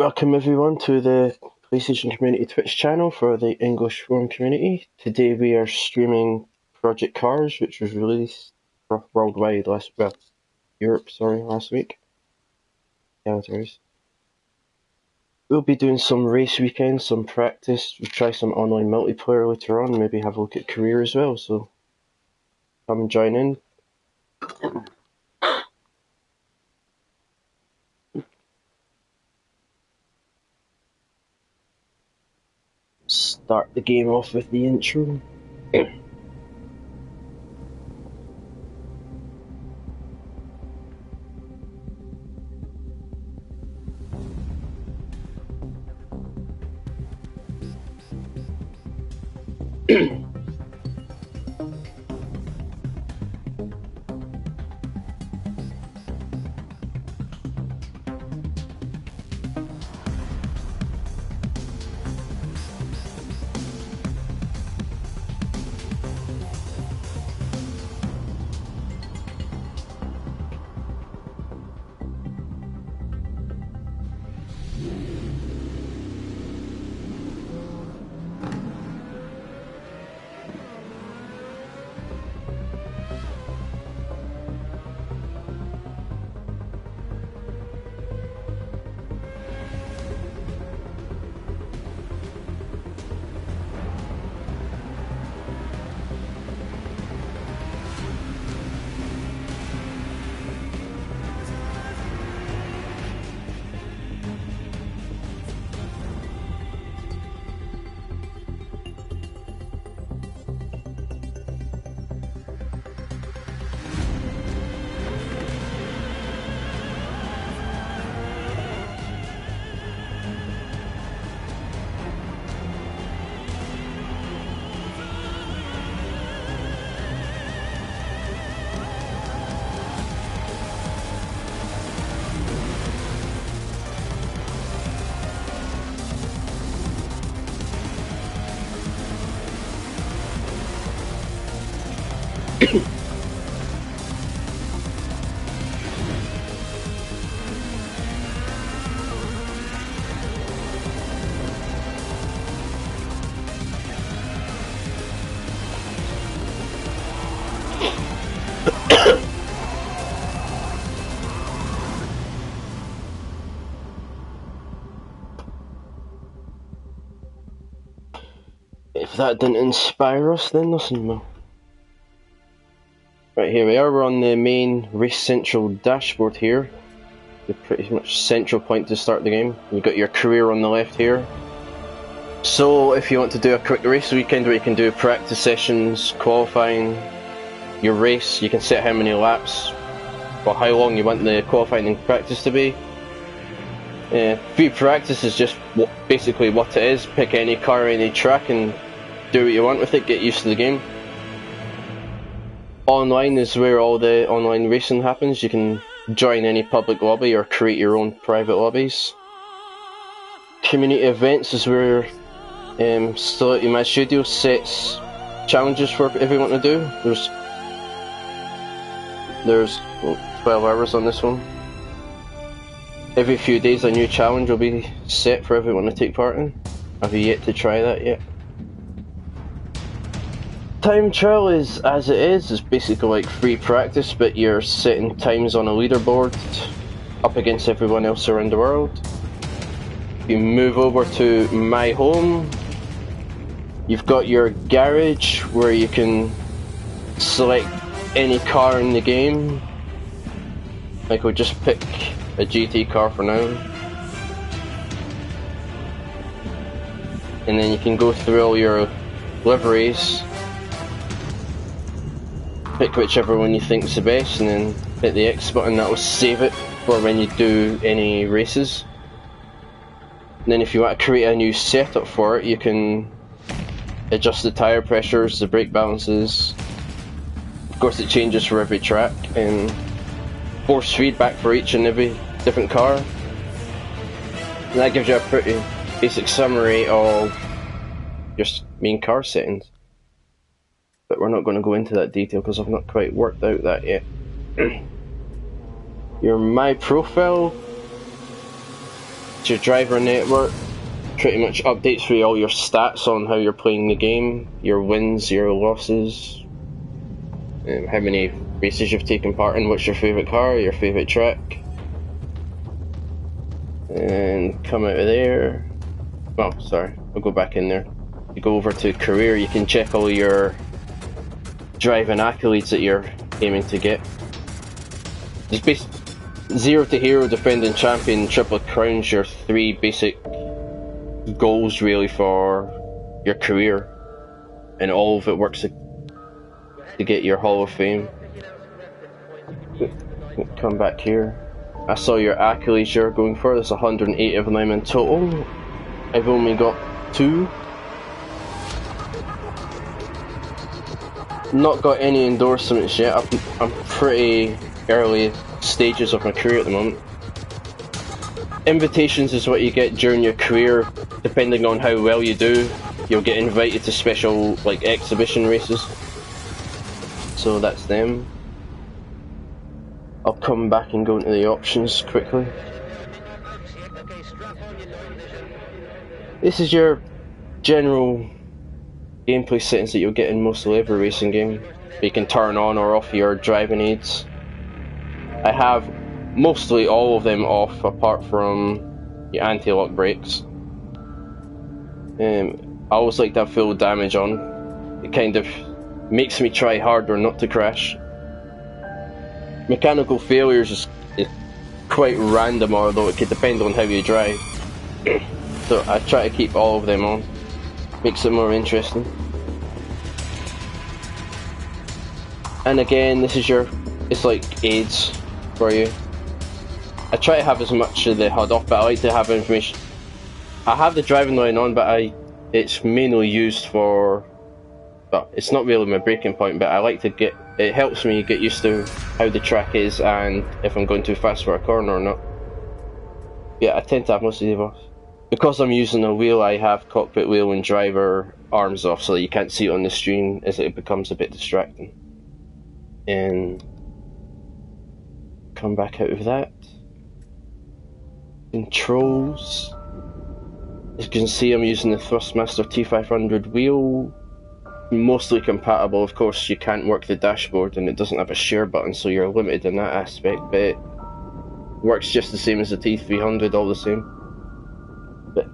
Welcome everyone to the PlayStation Community Twitch channel for the English forum community. Today we are streaming Project Cars, which was released worldwide Europe, last week. Territories. We'll be doing some race weekends, some practice, we'll try some online multiplayer later on, maybe have a look at career as well, so come and join in. Start the game off with the intro. If that didn't inspire us, then nothing will. Right, here we are, we're on the main Race Central dashboard here. The pretty much central point to start the game. You've got your career on the left here. So if you want to do a quick race weekend where you can do practice sessions, qualifying, your race, you can set how many laps, or how long you want the qualifying and practice to be. Free practice is just basically what it is. Pick any car, any track and do what you want with it, get used to the game. Online is where all the online racing happens. You can join any public lobby or create your own private lobbies. Community events is where Stability My Studio sets challenges for everyone to do. There's 12 hours on this one. Every few days a new challenge will be set for everyone to take part in. Have you yet to try that yet? Time trial is as it is. It's basically like free practice, but you're setting times on a leaderboard up against everyone else around the world. You move over to My Home. You've got your garage where you can select any car in the game. Like we'll just pick a GT car for now. And then you can go through all your liveries. Pick whichever one you think is the best and then hit the X button. That will save it for when you do any races. And then if you want to create a new setup for it, you can adjust the tyre pressures, the brake balances. Of course it changes for every track, and force feedback for each and every different car. And that gives you a pretty basic summary of your main car settings. But we're not going to go into that detail because I've not quite worked out that yet. Your My Profile It's your driver network. Pretty much updates for you all your stats on how you're playing the game, your wins, your losses, how many races you've taken part in, what's your favourite car, your favourite track. And come out of there. Oh, sorry, I'll go back in there. You go over to career, you can check all your driving accolades that you're aiming to get. Just base 0 to hero, defending champion, triple crowns, your 3 basic goals really for your career, and all of it works to get your Hall of Fame. Come back here. I saw your accolades you're going for. There's 108 of them in total. I've only got 2. Not got any endorsements yet. I'm pretty early stages of my career at the moment. Invitations is what you get during your career. Depending on how well you do, you'll get invited to special like exhibition races. So that's them. I'll come back and go into the options quickly. This is your general gameplay settings that you'll get in mostly every racing game. You can turn on or off your driving aids. I have mostly all of them off apart from your anti-lock brakes. I always like to have full damage on. It kind of makes me try harder not to crash. Mechanical failures is quite random, although it could depend on how you drive. So I try to keep all of them on. Makes it more interesting. And again, this is it's like aids for you. I try to have as much of the HUD off, but I like to have information. I have the driving line on, but it's mainly used for, well, it's not really my breaking point, but I like to it helps me get used to how the track is and if I'm going too fast for a corner or not. Yeah, I tend to have most of these off. Because I'm using a wheel, I have cockpit wheel and driver arms off so that you can't see it on the screen as it becomes a bit distracting. And come back out of that. Controls. As you can see, I'm using the Thrustmaster T500 wheel. Mostly compatible. Of course, you can't work the dashboard and it doesn't have a share button, so you're limited in that aspect, but it works just the same as the T300, all the same. But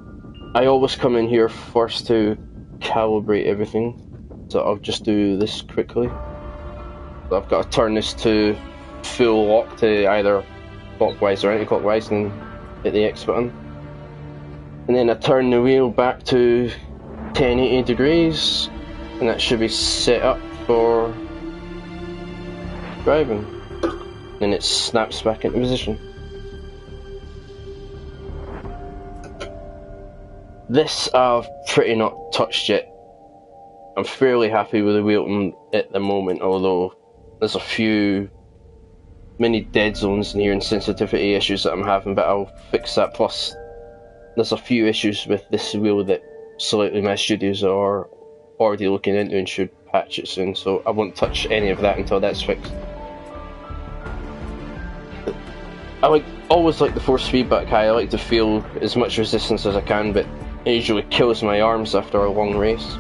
I always come in here first to calibrate everything, so I'll just do this quickly. So I've got to turn this to full lock to either clockwise or anti-clockwise and hit the X button. And then I turn the wheel back to 1080 degrees, and that should be set up for driving. Then it snaps back into position. This I've pretty not touched yet. I'm fairly happy with the wheel at the moment, although there's a few many dead zones in here and sensitivity issues that I'm having, but I'll fix that. Plus, there's a few issues with this wheel that Slightly Mad Studios are already looking into and should patch it soon, so I won't touch any of that until that's fixed. I always like the force feedback high. I like to feel as much resistance as I can, but it usually kills my arms after a long race.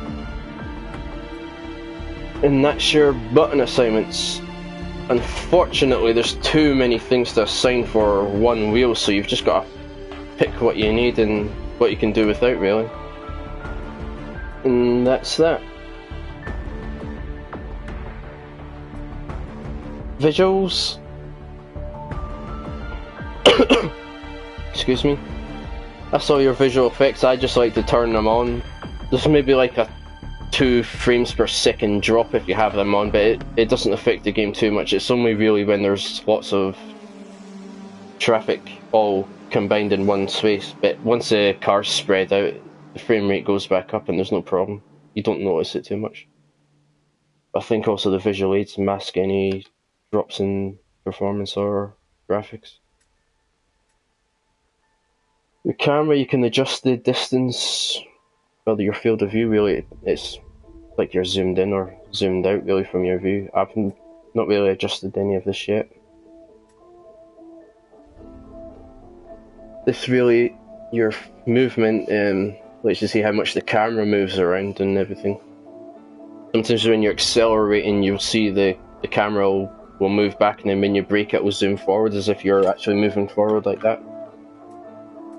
And that's your button assignments. Unfortunately, there's too many things to assign for one wheel, so you've just got to pick what you need and what you can do without, really. And that's that. Visuals. Excuse me. I saw your visual effects. I just like to turn them on. There's maybe like a 2 frames per second drop if you have them on, but it doesn't affect the game too much. It's only really when there's lots of traffic all combined in one space. But once the cars spread out, the frame rate goes back up and there's no problem. You don't notice it too much. I think also the visual aids mask any drops in performance or graphics. Your camera, you can adjust the distance, well, your field of view, really. It's like you're zoomed in or zoomed out really from your view. I've not really adjusted any of this yet. This really your movement, lets you see how much the camera moves around and everything. Sometimes when you're accelerating, you'll see the camera will move back, and then when you brake it will zoom forward as if you're actually moving forward like that.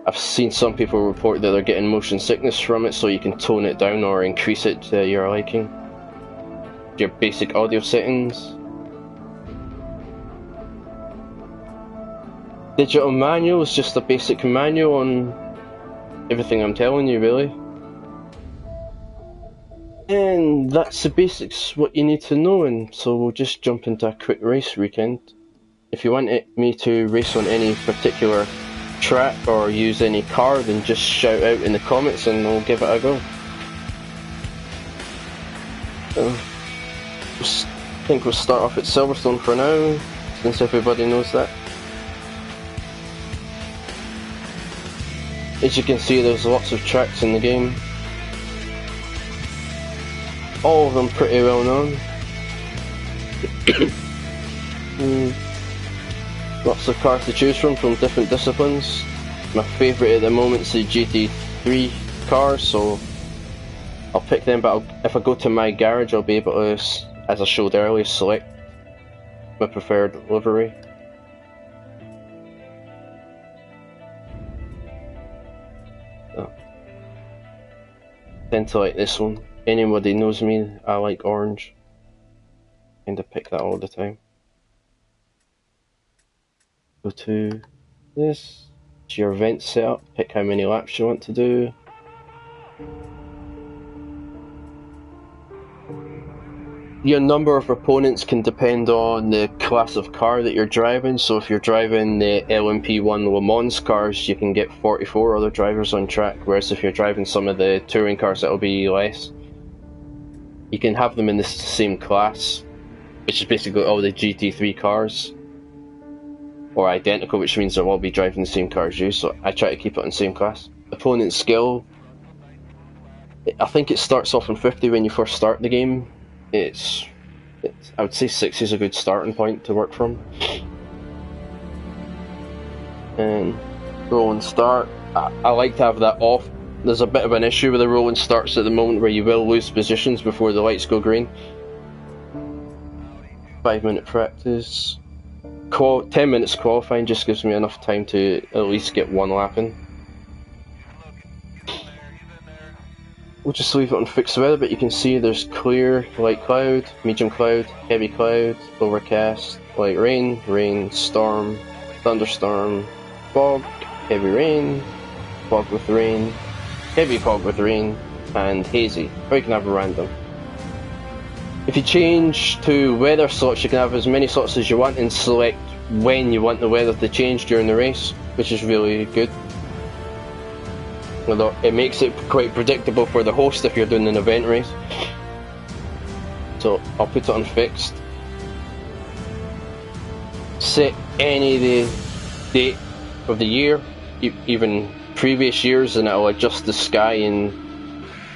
I've seen some people report that they're getting motion sickness from it, so you can tone it down or increase it to your liking. Your basic audio settings. Digital manual is just a basic manual on everything I'm telling you, really. And that's the basics, what you need to know, and so we'll just jump into a quick race weekend. If you want me to race on any particular track or use any car, then just shout out in the comments and we'll give it a go. I think we'll start off at Silverstone for now, since everybody knows that. As you can see, there's lots of tracks in the game. All of them pretty well known. Lots of cars to choose from different disciplines. My favourite at the moment is the GT3 cars, so I'll pick them, but if I go to my garage I'll be able to, as I showed earlier, select my preferred livery. Tend to like this one. Anybody knows me, I like orange. Kinda pick that all the time. Go to this. It's your event setup. Pick how many laps you want to do. Your number of opponents can depend on the class of car that you're driving. So if you're driving the LMP1 Le Mans cars, you can get 44 other drivers on track, whereas if you're driving some of the touring cars, it'll be less. You can have them in the same class, which is basically all the GT3 cars, or identical, which means they'll all be driving the same car as you, so I try to keep it in the same class. Opponent skill, I think it starts off on 50 when you first start the game. I would say 60 is a good starting point to work from. And rolling start, I like to have that off. There's a bit of an issue with the rolling starts at the moment where you will lose positions before the lights go green. 5-minute practice. 10 minutes qualifying just gives me enough time to at least get one lap in. We'll just leave it on fixed weather, but you can see there's clear, light cloud, medium cloud, heavy cloud, overcast, light rain, rain, storm, thunderstorm, fog, heavy rain, fog with rain, heavy fog with rain, and hazy, or you can have a random. If you change to weather slots, you can have as many slots as you want and select when you want the weather to change during the race, which is really good. Although it makes it quite predictable for the host if you're doing an event race. So I'll put it on fixed. Set any of the date of the year, even previous years, and it'll adjust the sky, and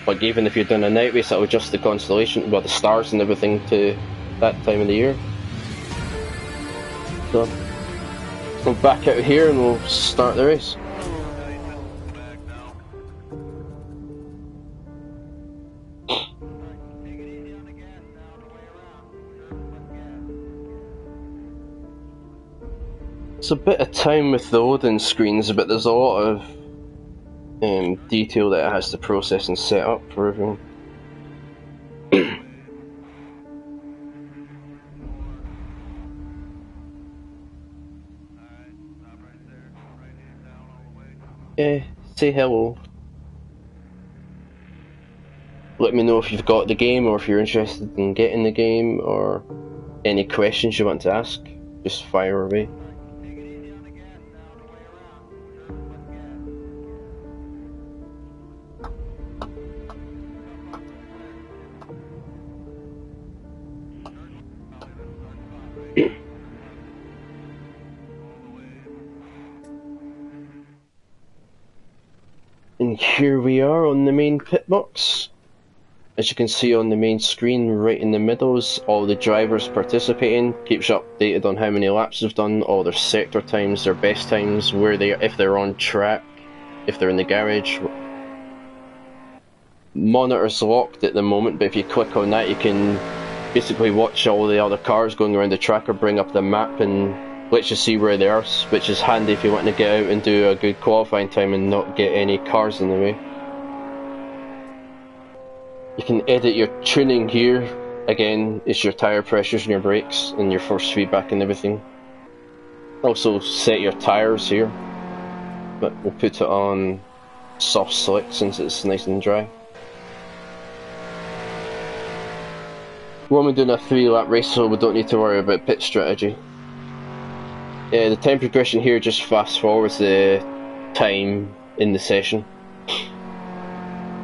like even if you're doing a night race, it'll adjust the constellation, well, the stars and everything to that time of the year. So we'll back out here and we'll start the race. It's a bit of time with the loading screens, but there's a lot of detail that it has to process and set up for everyone. Say hello. Let me know if you've got the game or if you're interested in getting the game, or any questions you want to ask. Just fire away. And here we are on the main pit box. As you can see on the main screen, right in the middle is all the drivers participating. Keeps you updated on how many laps they've done, all their sector times, their best times, where they are, if they're on track. if they're in the garage. Monitor's locked at the moment, but if you click on that you can basically watch all the other cars going around the track, or bring up the map and lets you see where they are, which is handy if you want to get out and do a good qualifying time and not get any cars in the way. You can edit your tuning here. Again, it's your tyre pressures and your brakes and your force feedback and everything. Also set your tyres here, but we'll put it on soft slick since it's nice and dry. We're only doing a 3-lap race, so we don't need to worry about pit strategy. The time progression here just fast forwards the time in the session.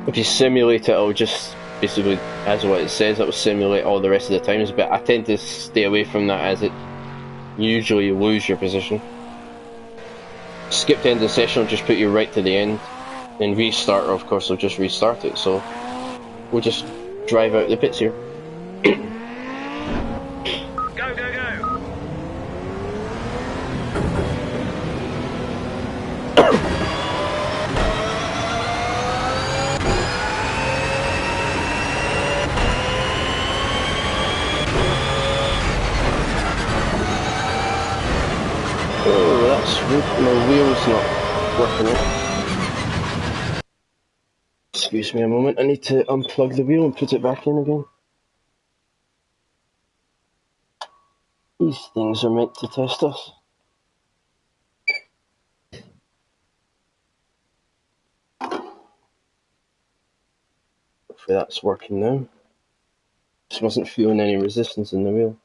If you simulate it, it'll just basically, as what it says, it will simulate all the rest of the times, but I tend to stay away from that as it usually lose your position. Skip to end of the session will just put you right to the end, and restart, of course, will just restart it, so we'll just drive out the pits here. Go, go, go! Oh, that's weird. My wheel's not working. Excuse me a moment, I need to unplug the wheel and put it back in again. These things are meant to test us. Hopefully that's working now. Just wasn't feeling any resistance in the wheel.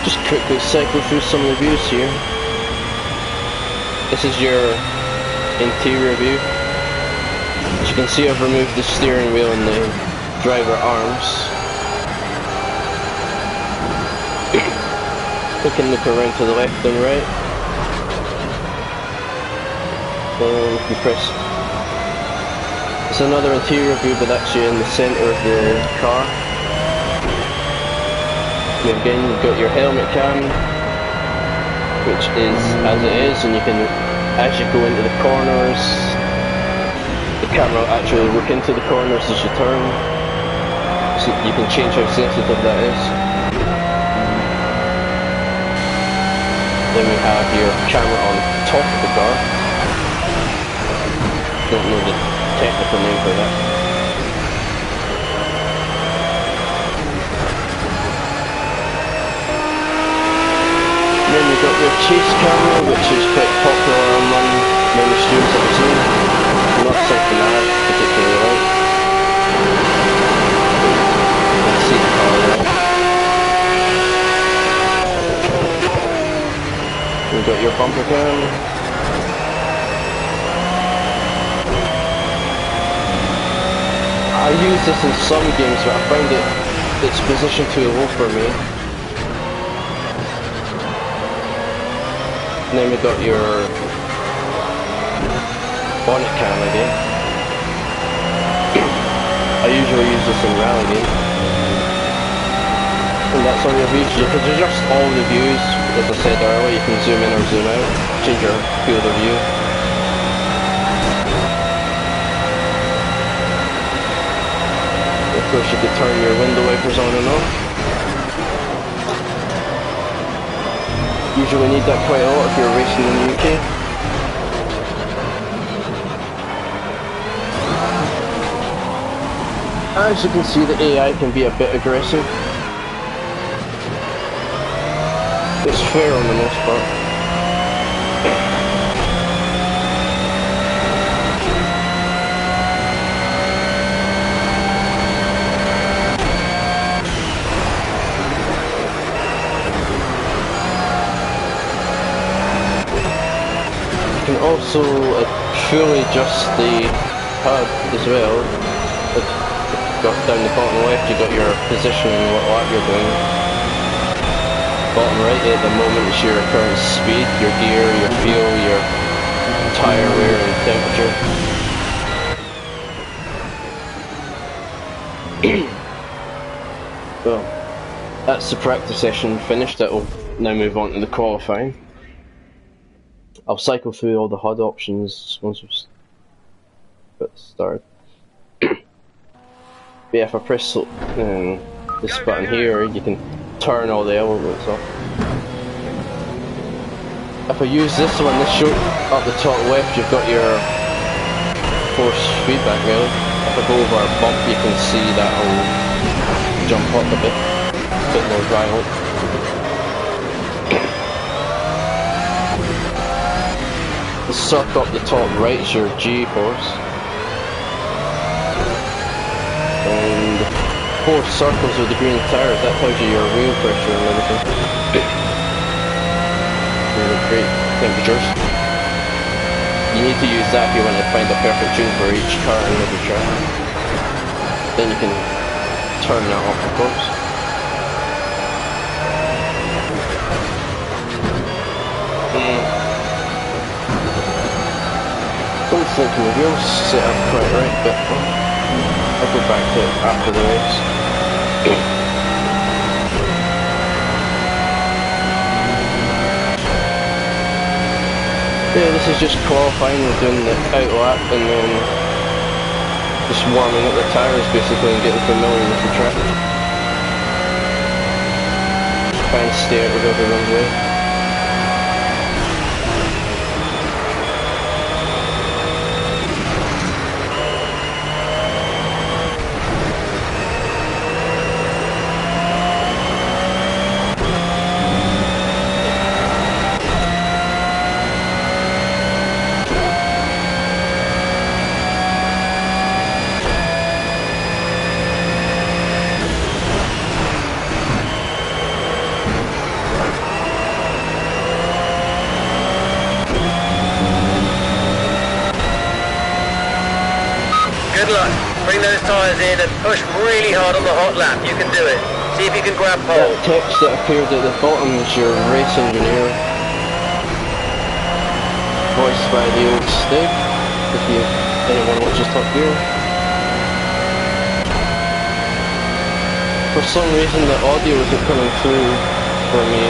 Just quickly cycle through some of the views here. This is your interior view. As you can see, I've removed the steering wheel and the driver arms. We can look around to the left and right. And we can press. It's another interior view, but actually in the centre of the car. And again, you've got your helmet cam, which is as it is, and you can, as you go into the corners, the camera will actually look into the corners as you turn, so you can change how sensitive that is. Then we have your camera on top of the car. Don't know the technical name for that. Then you've got your chase camera, which is quite popular among many students I've seen. Not something I particularly like. You can see the car there. You've got your bumper cam. I use this in some games, but I find it's positioned too low for me. And then we've got your bonnet cam again. I usually use this in rally games. And that's on your views. You can adjust all the views, as I said earlier. You can zoom in or zoom out, change your field of view. Of course you could turn your window wipers on and off. Usually need that quite a lot if you're racing in the UK. As you can see, the AI can be a bit aggressive. It's fair on the most part. You can also fully adjust the HUD as well. Got down the bottom left, you've got your position and what lap you're doing. bottom right at the moment is your current speed, your gear, your fuel, your tyre wear and temperature. Well, that's the practice session finished. That will now move on to the qualifying. I'll cycle through all the HUD options once we've got started. But yeah, if I press this button here, you can turn all the elements off. If I use this one, this show up the top left, you've got your force feedback really. If I go over a bump, you can see that will jump up a bit more violent. The circle up the top right is your G-force. And 4 circles with the green tires, that tells you your wheel pressure and everything. Really great temperatures. You need to use that if you want to find a perfect tune for each car and every track. Then you can turn that off, of course. Don't think my wheels set up quite right, but I'll go back to it after the race. Yeah, this is just qualifying. We're doing the out lap and then just warming up the tyres basically and getting familiar with the track. Try and stay out of everyone's way. Good luck. Bring those tyres in and push really hard on the hot lap. You can do it. See if you can grab pole. That text that appeared at the bottom is your race engineer. Voiced by the old Stig, if anyone watches Top Gear. For some reason the audio isn't coming through for me.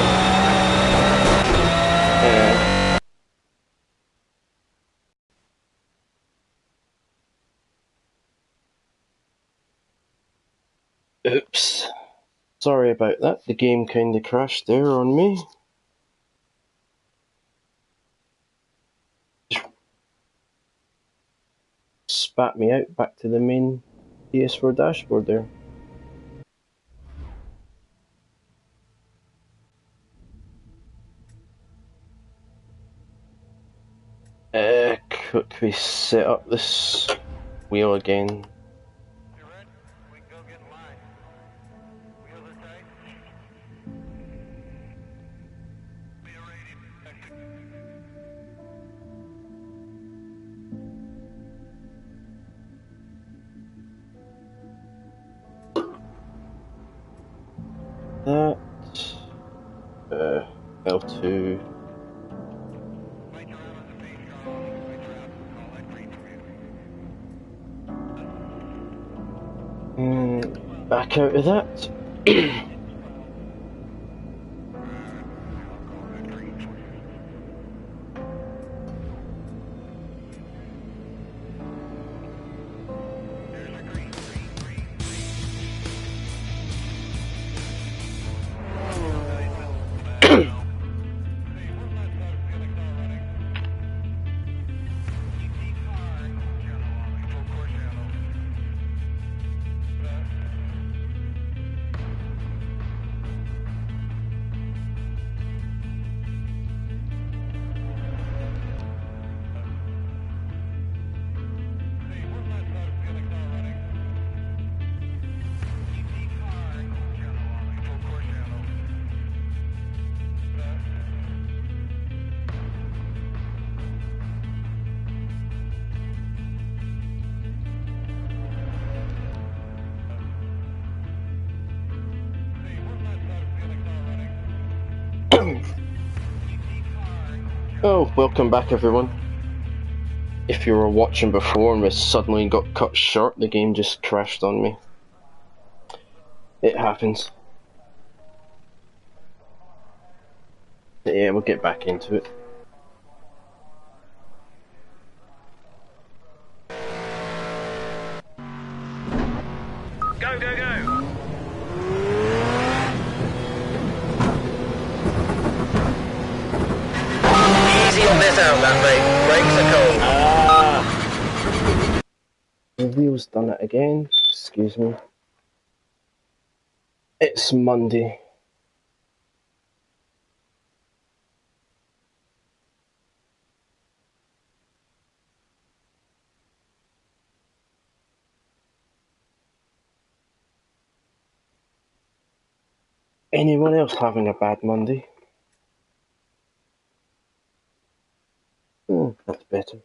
Oops. Sorry about that, the game kinda crashed there on me. Spat me out back to the main PS4 dashboard there. Quickly set up this wheel again. That L2. Back out of that. Oh, welcome back everyone. If you were watching before and we suddenly got cut short, the game just crashed on me. It happens. But yeah, we'll get back into it. Go, go, go! Easy on this outlet, mate. Brakes are cold. The wheel's done it again. Excuse me. It's Monday. Anyone else having a bad Monday? That's better.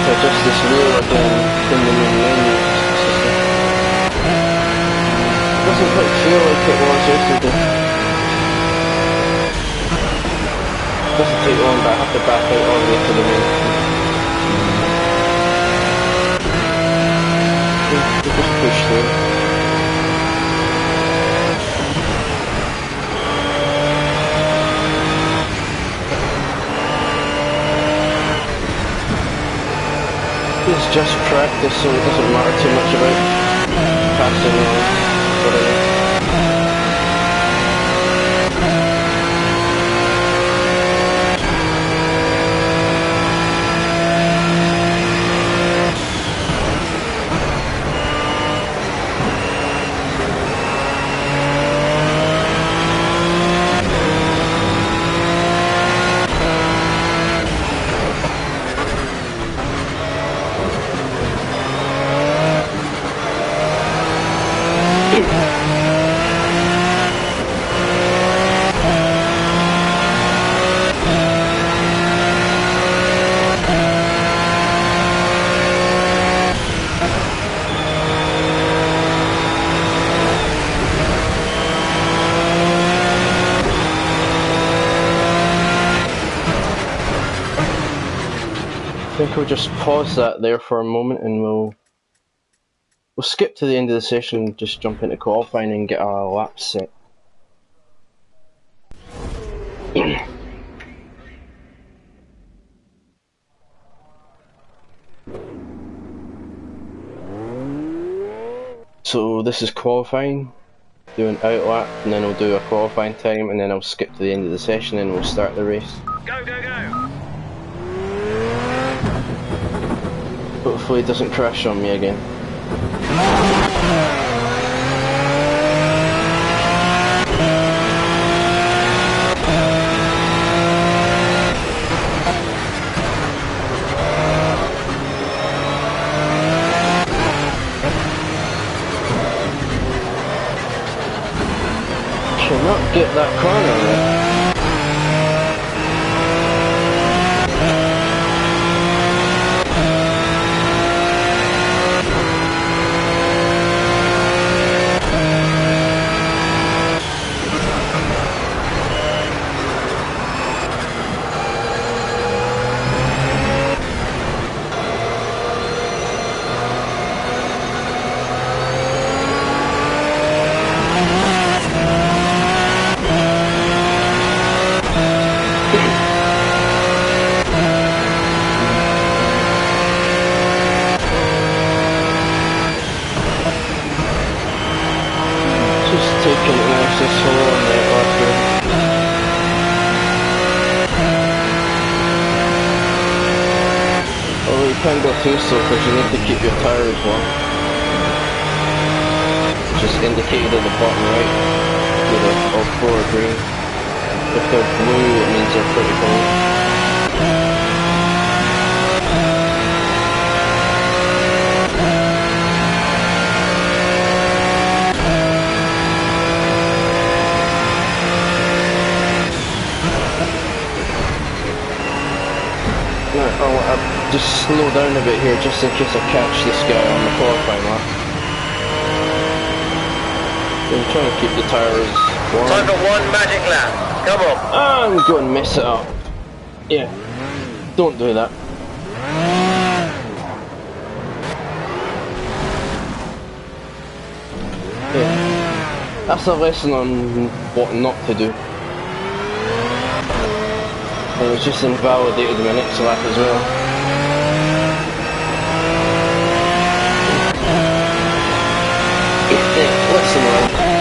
Adjust this wheel again in the new menu system. Doesn't quite feel like it was yesterday. Doesn't take long, but I have to back out all the way to the main. We just push through. It's just practice, so it doesn't matter too much about passing or whatever. I think we'll just pause that there for a moment and we'll skip to the end of the session and just jump into qualifying and get our laps set. So this is qualifying, do an out lap and then we'll do a qualifying time and then I'll skip to the end of the session and we'll start the race. Go, go, go! Hopefully it doesn't crash on me again. Cannot get that corner right. it nice and slow on the artery. Although you can go too slow because you need to keep your tyres warm. Just indicated at the bottom right with all four are green. If they're blue, it means they're pretty cold. I'll just slow down a bit here just in case I catch this guy on the qualifying lap. I'm trying to keep the tyres warm. Time for one magic lap. Come on. I'm going to mess it up. Yeah, don't do that. Yeah. That's a lesson on what not to do. And it's just invalidated my next lap as well. Listen on.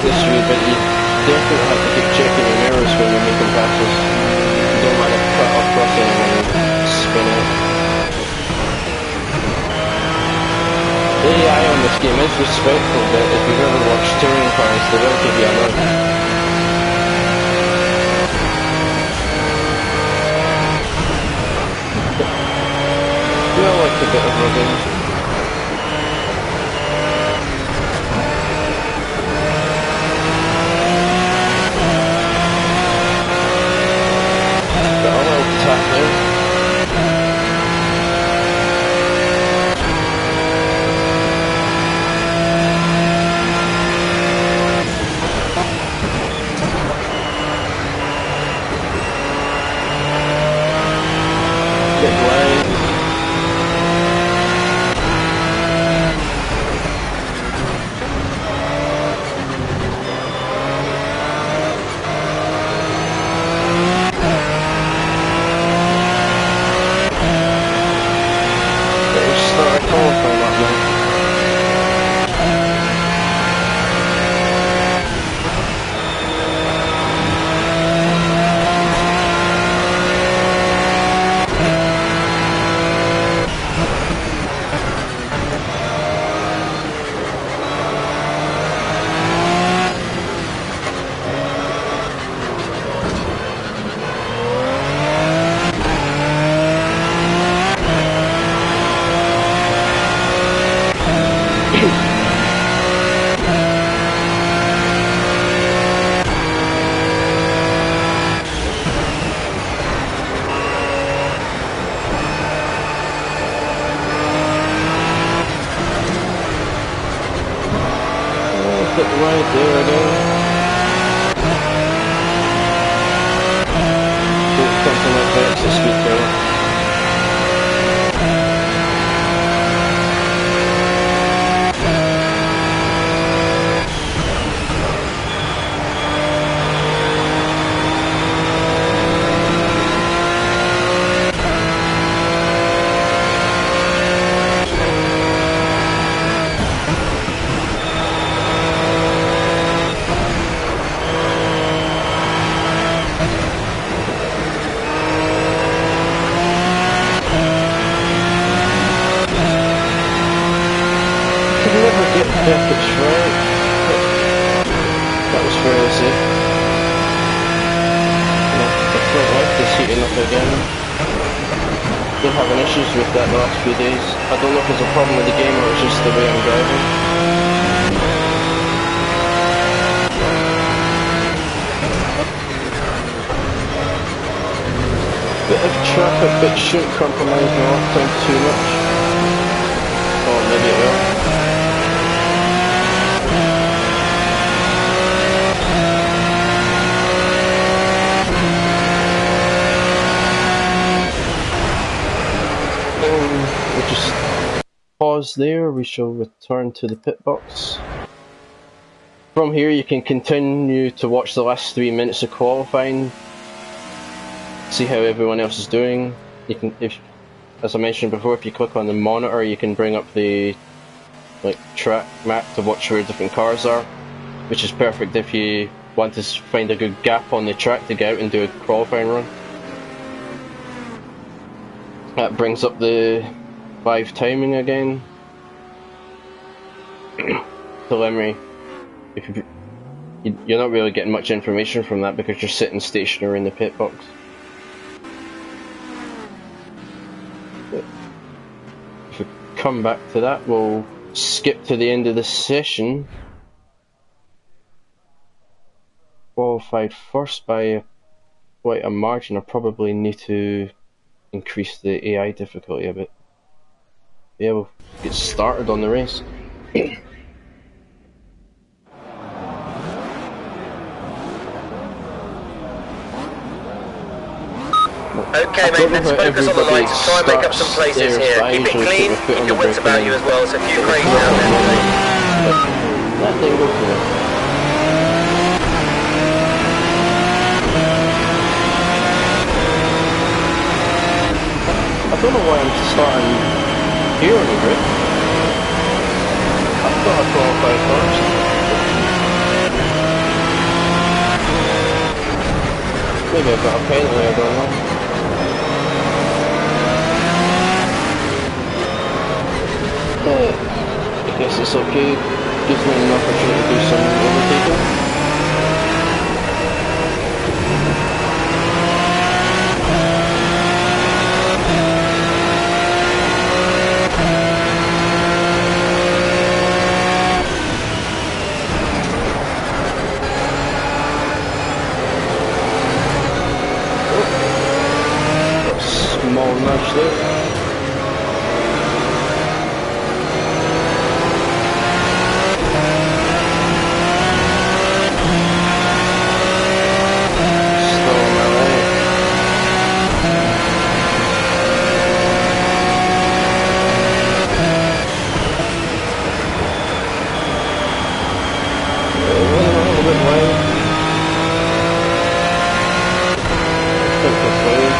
This way, but you definitely have to keep checking your mirrors when you're making passes. You don't want to cut across anyone and spin out. The AI on this game is respectful, but if you've ever watched touring cars, they will give you a look. You all like a bit of revenge. Right there again. Something like that, it's a speed killer. Perfect right. That was fairly safe. The front left is heating up again. been having issues with that the last few days. I don't know if it's a problem with the game or it's just the way I'm driving. Bit of traffic, but shouldn't compromise my uptime too much. Or maybe it will. We'll just pause there, we shall return to the pit box. From here you can continue to watch the last 3 minutes of qualifying, see how everyone else is doing. You can, as I mentioned before, if you click on the monitor you can bring up the track map to watch where different cars are, which is perfect if you want to find a good gap on the track to get out and do a qualifying run. That brings up the live timing again. Preliminary. You're not really getting much information from that because you're sitting stationary in the pit box. If we come back to that, we'll skip to the end of the session. Qualified first by quite a margin. I probably need to increase the AI difficulty a bit. Yeah, we'll get started on the race. Okay, mate, let's focus on the lines and try and make up some places here. Keep it clean, keep your wits about you as well, so a few cranes out there today. That thing goes to it. I don't know why I'm starting here on the grid. I've got a qualified first. Maybe I've got a penalty, I don't know. I guess it's okay. Gives me an opportunity to do some overtaking. Small nudge there. Still on my right. Running a little bit wide. Think we're clear.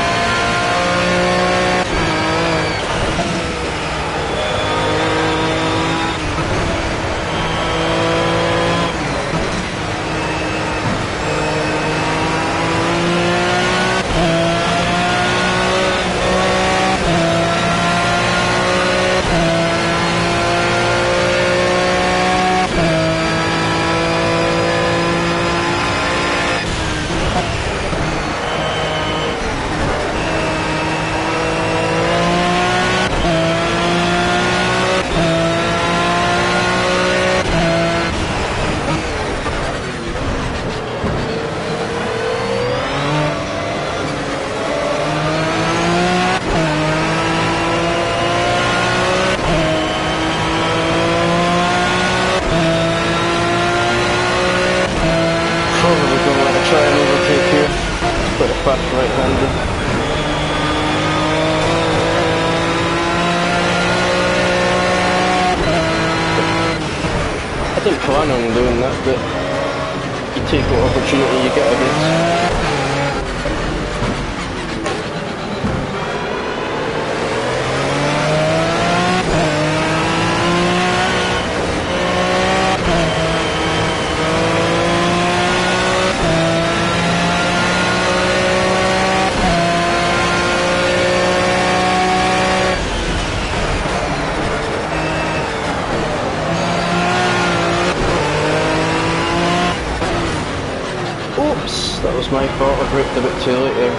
Try and overtake here. Quite a fast right-hander. I didn't plan on doing that, but you take what opportunity you get, I guess. Oops, that was my fault, I braked a bit too late there.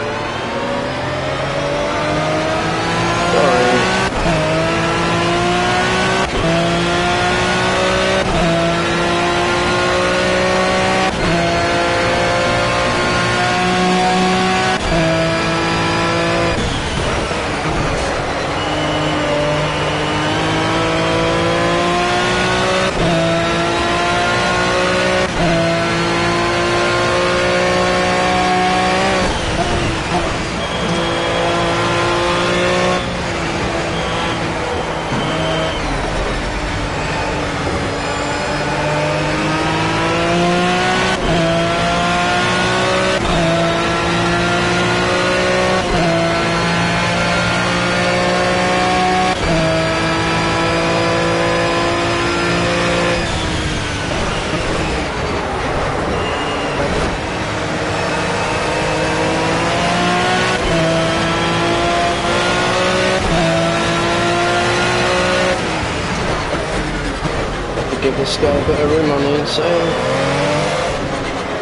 give this guy a bit of room on the inside.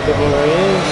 Don't know where he is.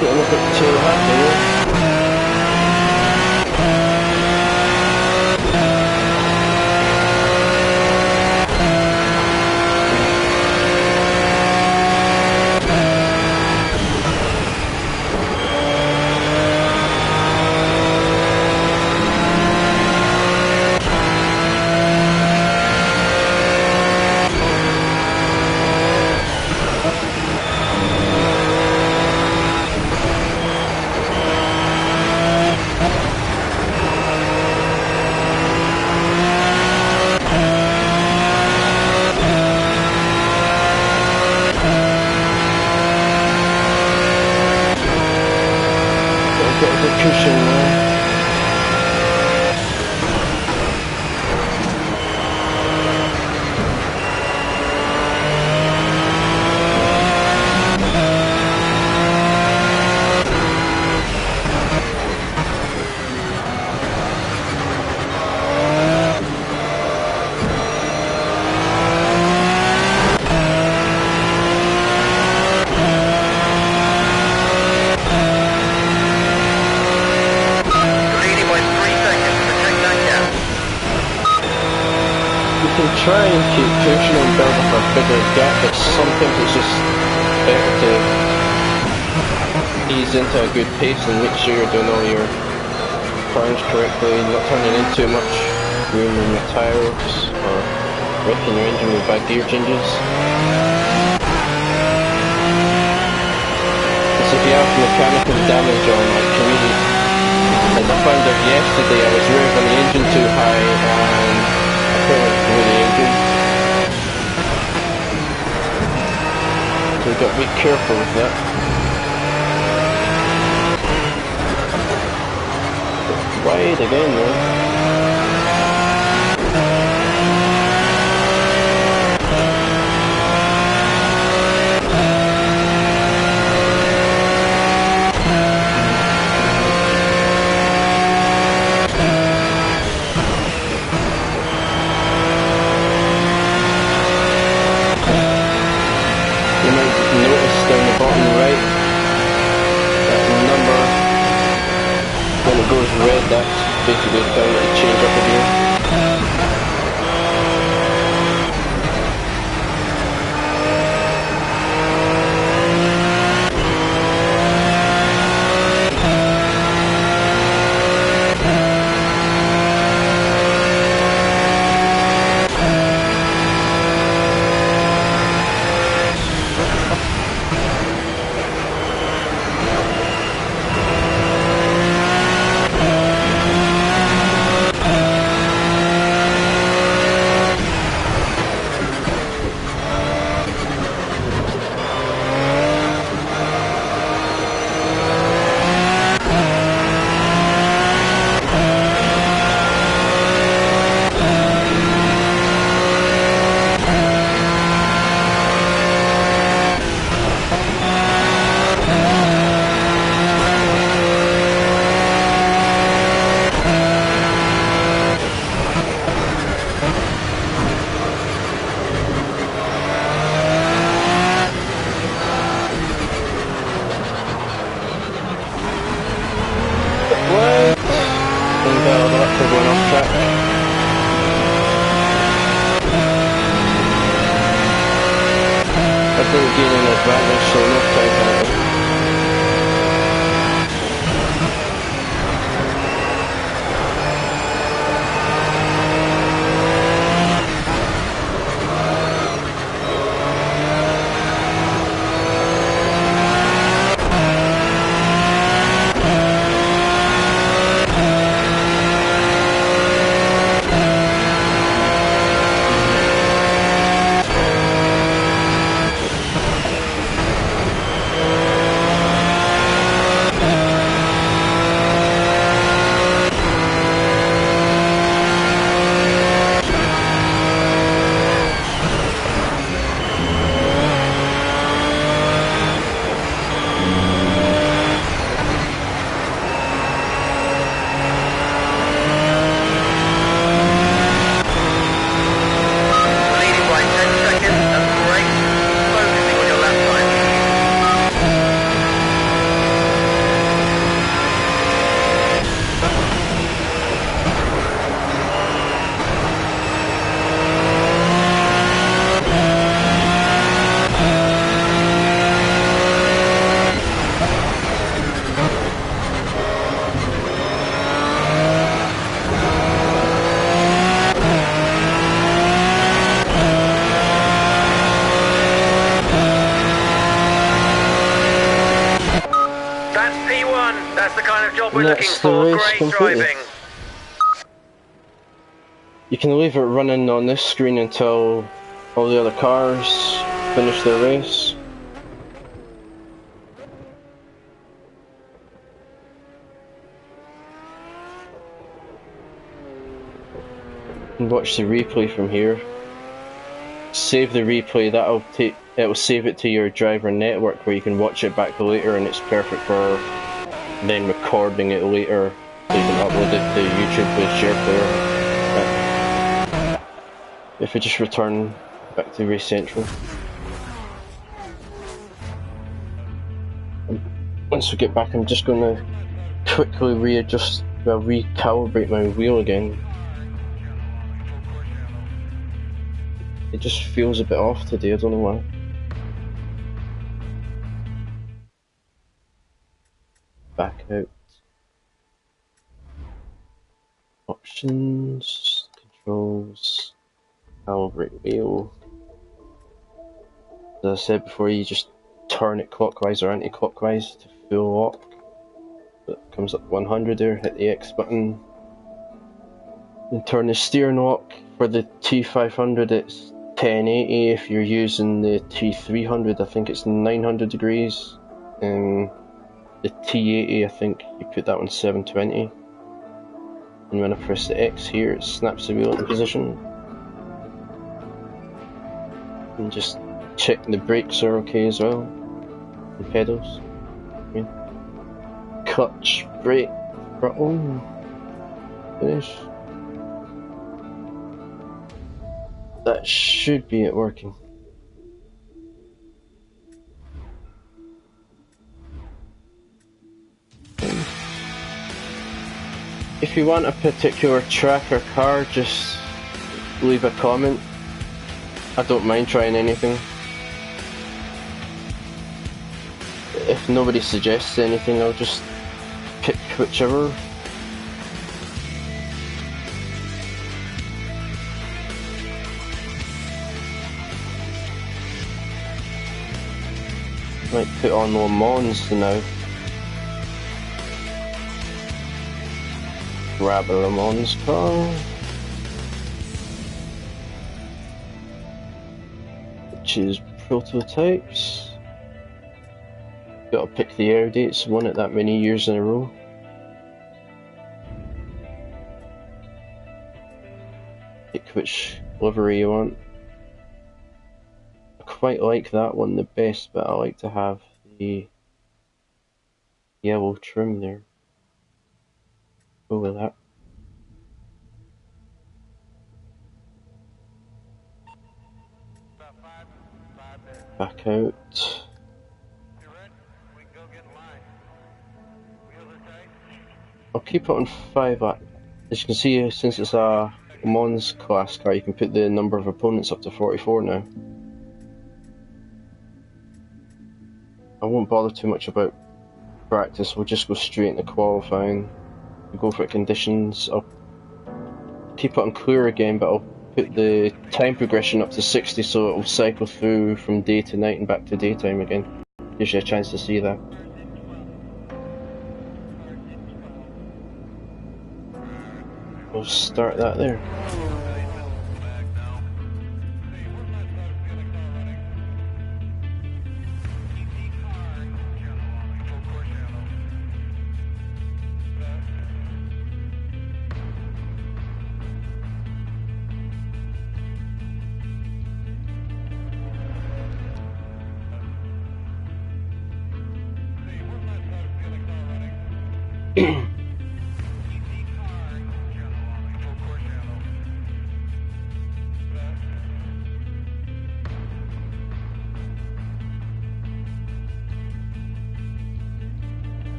Getting a bit too happy. Got a good cushion there. You can try and keep pushing and build up a bigger gap, but sometimes it's just better to ease into a good pace and make sure you're doing all your turns correctly, not turning in too much, ruining your tyres or wrecking your engine with bad gear changes. Because if you have mechanical damage on, like for me, as I found out yesterday, I was revving the engine too high and I put it through the engine. So you've got to be careful with that. Wide again though. You might notice down the bottom right that number, when it goes red, that's basically a time to change up a gear. definitely gaining an advantage, so no time penalty. We're looking for great driving. You can leave it running on this screen until all the other cars finish their race. And watch the replay from here. Save the replay, it will save it to your driver network where you can watch it back later, and it's perfect for then recording it later so you can upload it to YouTube with SharePlayer. If we just return back to Race Central. Once we get back, I'm just going to quickly recalibrate my wheel again. It just feels a bit off today, I don't know why. Back out. Options, controls, calibrate wheel. As I said before, you just turn it clockwise or anti-clockwise to full lock. It comes up 100 there, hit the X button. And turn the steering lock. For the T500 it's 1080, if you're using the T300 I think it's 900 degrees. And the T80 I think you put that on 720. And when I press the X here, it snaps the wheel into position. And just check the brakes are okay as well. And pedals. Okay. Clutch, brake, throttle. Finish. That should be it working. If you want a particular track or car, just leave a comment. I don't mind trying anything. If nobody suggests anything, I'll just pick whichever. Might put on Le Mans now. Grab a Le Mans car. Which is prototypes. Gotta pick the air dates, won it that many years in a row. Pick which livery you want. I quite like that one the best, but I like to have the yellow trim there. Go with that. Back out. I'll keep it on 5. As you can see, since it's a Mons class car, you can put the number of opponents up to 44 now. I won't bother too much about practice, we'll just go straight into qualifying. We'll go for conditions. I'll keep it on clear again, but I'll put the time progression up to 60 so it'll cycle through from day to night and back to daytime again. Gives you a chance to see that. We'll start that there.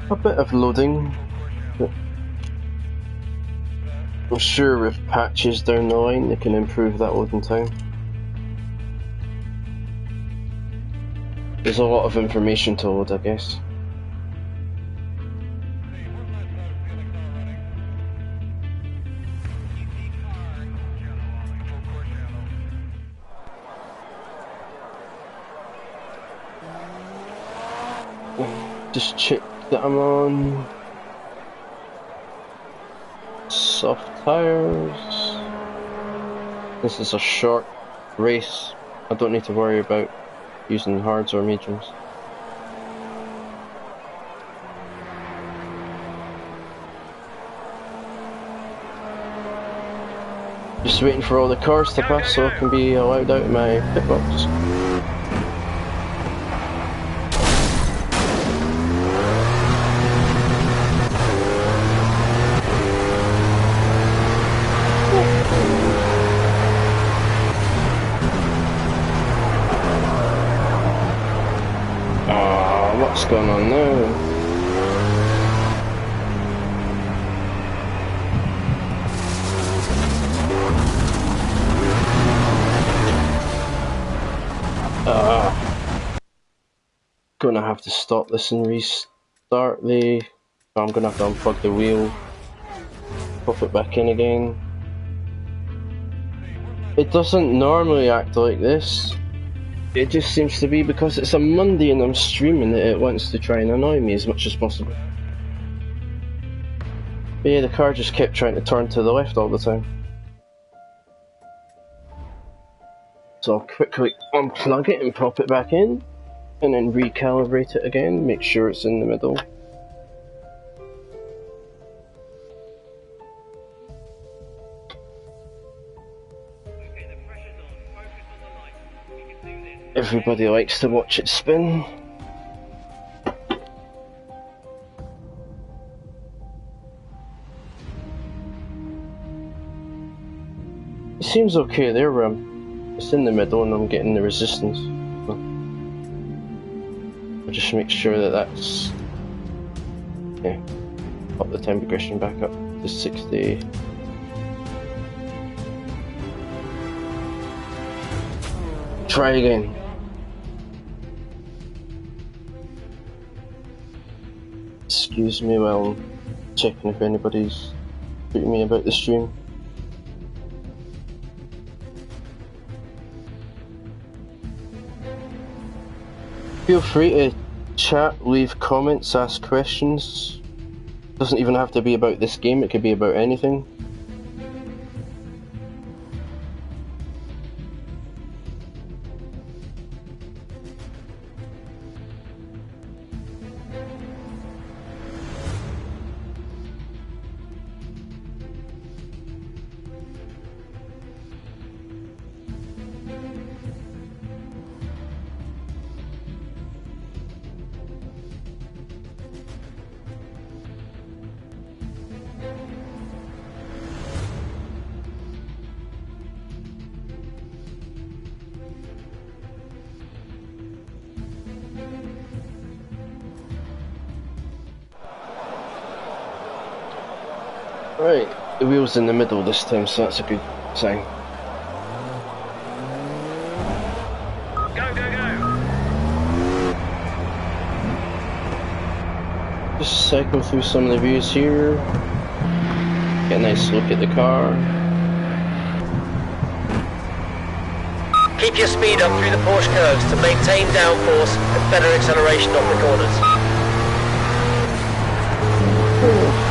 A bit of loading. I'm sure with patches down the line they can improve that loading time. There's a lot of information to load, I guess. Just check that I'm on soft tires. This is a short race. I don't need to worry about using hards or mediums. Just waiting for all the cars to pass so I can be allowed out of my pit box. What's going on now? Gonna have to stop this and restart the... I'm gonna have to unplug the wheel, pop it back in again. It doesn't normally act like this. It just seems to be because it's a Monday and I'm streaming that it wants to try and annoy me as much as possible. But yeah, the car just kept trying to turn to the left all the time. So I'll quickly unplug it and pop it back in, and then recalibrate it again, make sure it's in the middle. Everybody likes to watch it spin. It seems okay there, it's in the middle and I'm getting the resistance. I'll just make sure that that's... yeah, pop the time progression back up to 60. Try again. Excuse me while I'm checking if anybody's tweeting me about the stream. Feel free to chat, leave comments, ask questions. Doesn't even have to be about this game, it could be about anything. Right. The wheel's in the middle this time, so that's a good sign. Go, go, go! Just cycle through some of the views here. Get a nice look at the car. Keep your speed up through the Porsche curves to maintain downforce and better acceleration off the corners.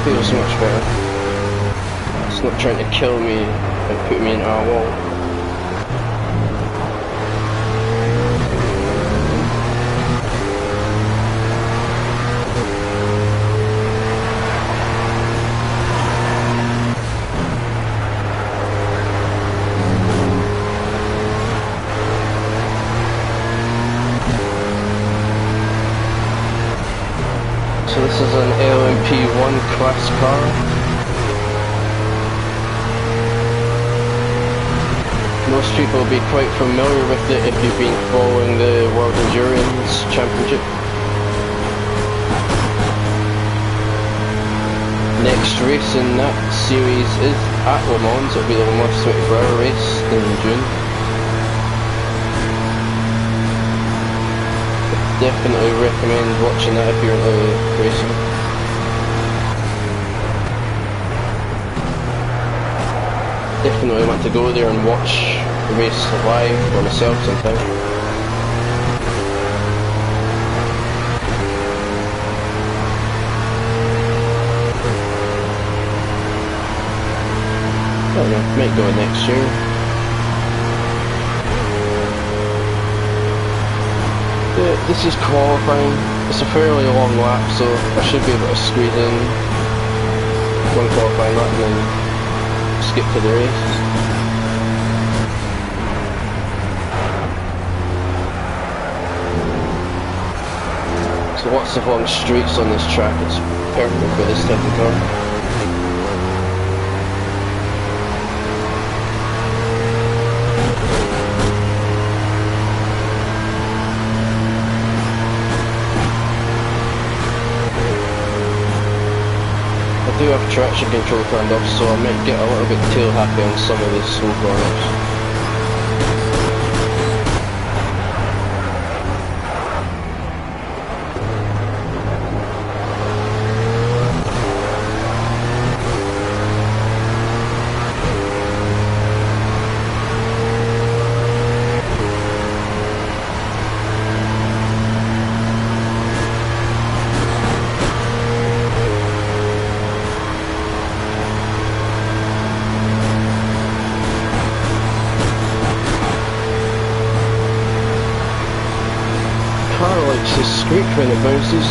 Feels much better. It's not trying to kill me and put me into a wall. So this is an LMP1 class car. Most people will be quite familiar with it if you've been following the World Endurance Championship. Next race in that series is at Le Mans. It'll be the Le Mans 24-hour race in June. Definitely recommend watching that if you're into racing. Definitely want to go there and watch the race live for myself sometime. I don't know, might go next year. This is qualifying. It's a fairly long lap, so I should be able to squeeze in one qualifying lap and then skip to the race. So lots of long straights on this track. It's perfect for this type of car. I do have traction control turned off, so I might get a little bit tail happy on some of the slow corners. To squeak when it bounces.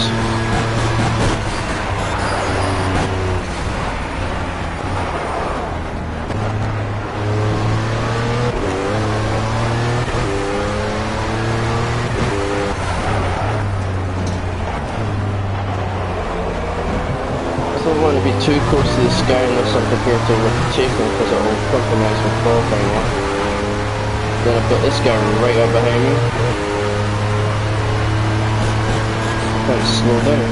I don't want to be too close to the sky unless I'm prepared to overtake him because it will compromise my qualifying lap. Then I've got this guy right up behind me. Can't slow down.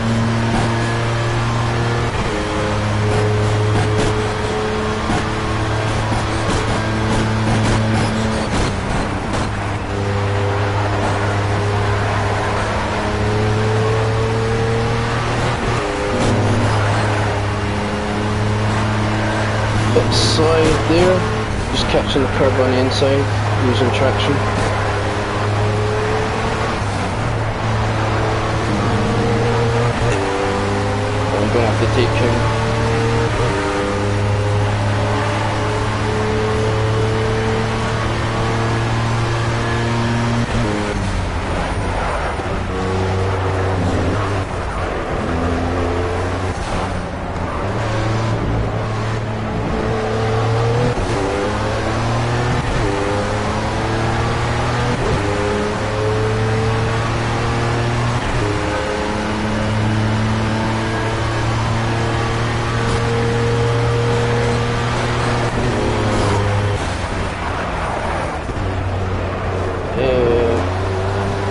Bit slide there, just catching the curb on the inside, using traction. I'm going to have to take him.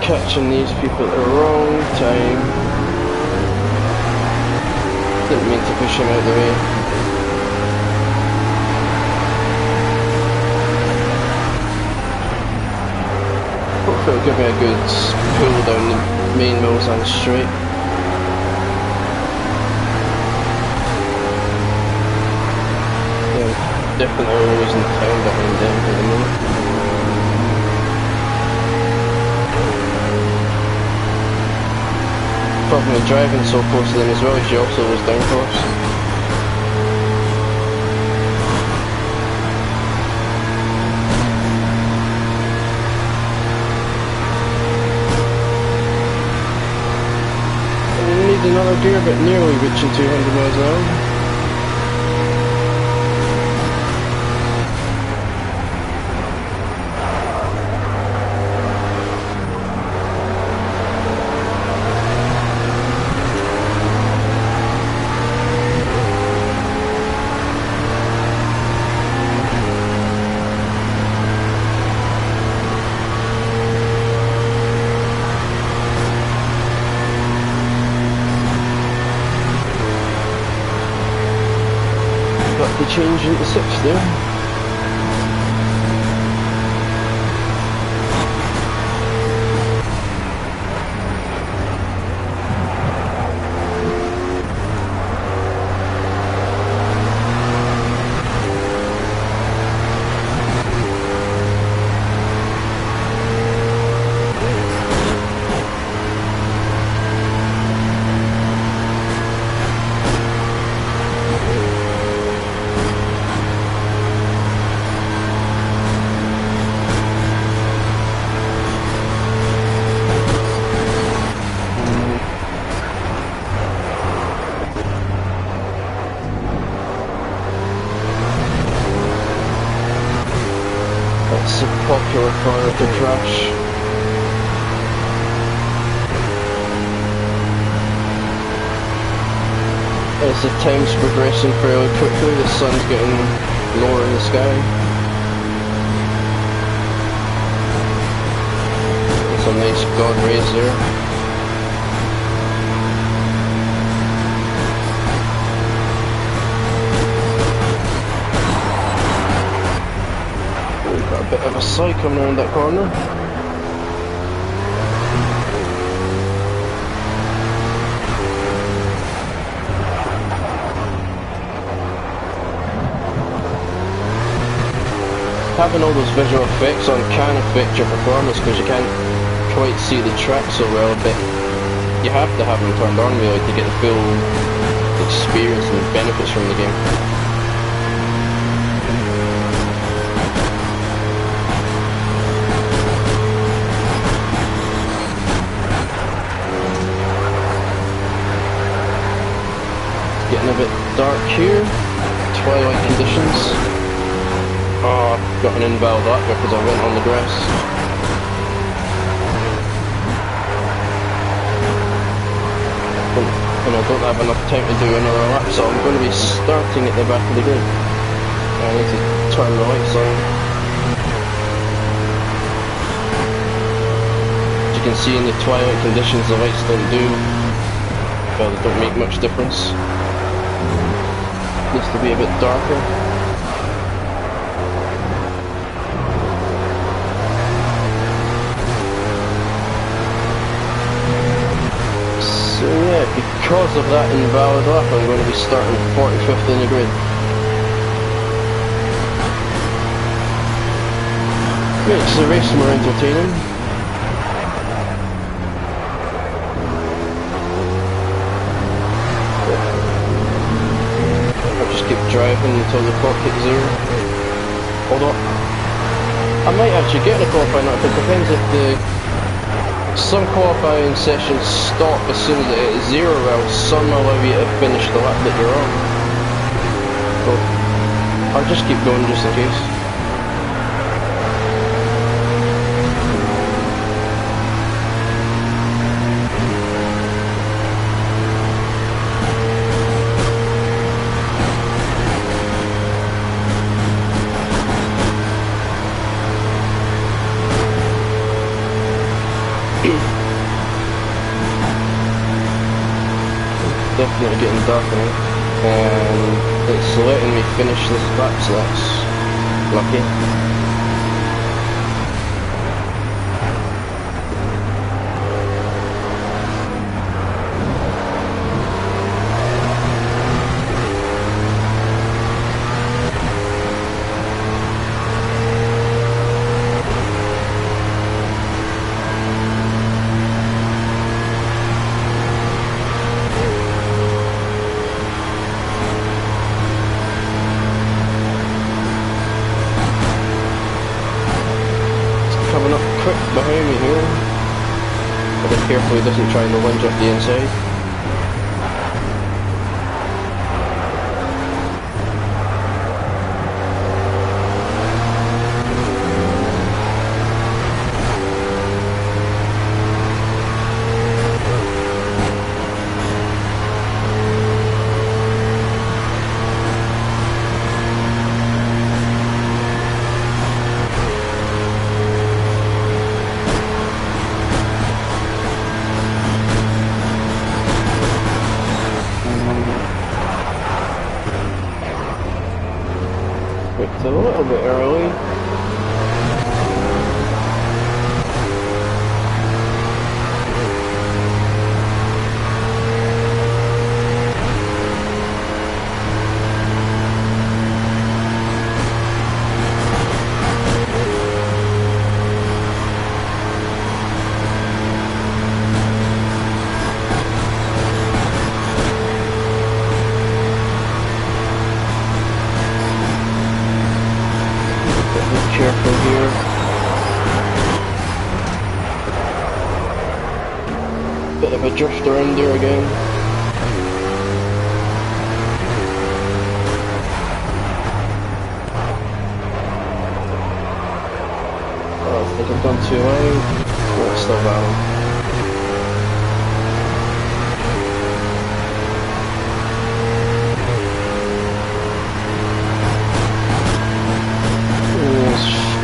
Catching these people at the wrong time. Didn't mean to push him out of the way. if it'll give me a good pull down the main Mulsanne straight. Yeah, definitely losing time behind them at the moment. Problem with driving so close to them as well is you also lose downforce. Another gear, but nearly reaching 200 miles an hour. Change into 6th there. It's a popular car to crash. As the time's progressing fairly quickly, the sun's getting lower in the sky. Some nice God rays there. Bit of a sight coming around that corner. Having all those visual effects on can affect your performance because you can't quite see the track so well, but you have to have them turned on really to get the full experience and benefits from the game. Getting a bit dark here, twilight conditions. Oh, I've got an invalid lap because I went on the grass. And I don't have enough time to do another lap, so I'm going to be starting at the back of the grid. I need to turn the lights on. As you can see in the twilight conditions, the lights don't make much difference. Needs to be a bit darker. So yeah, because of that invalid lap, I'm going to be starting 45th in the grid. Makes the race more entertaining. Driving until the clock hits 0. Although I might actually get a qualifying lap, it depends if some qualifying sessions stop as soon as it hits 0, while some allow you to finish the lap that you're on. So I'll just keep going just in case. Definitely getting darker now, and it's letting me finish this lap, so that's lucky. Hopefully it doesn't try and lunge off the inside. It's a little bit early. Careful here. Bit of a drift around there again. Oh, I think I've gone too wide. Oh, it's still valid.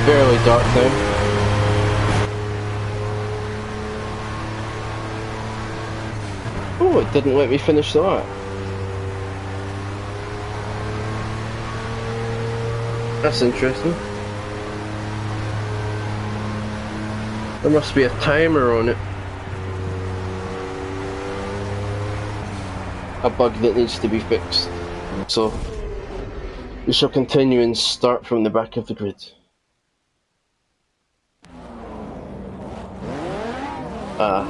Fairly dark now. Oh, it didn't let me finish that. That's interesting. There must be a timer on it. A bug that needs to be fixed. So, we shall continue and start from the back of the grid.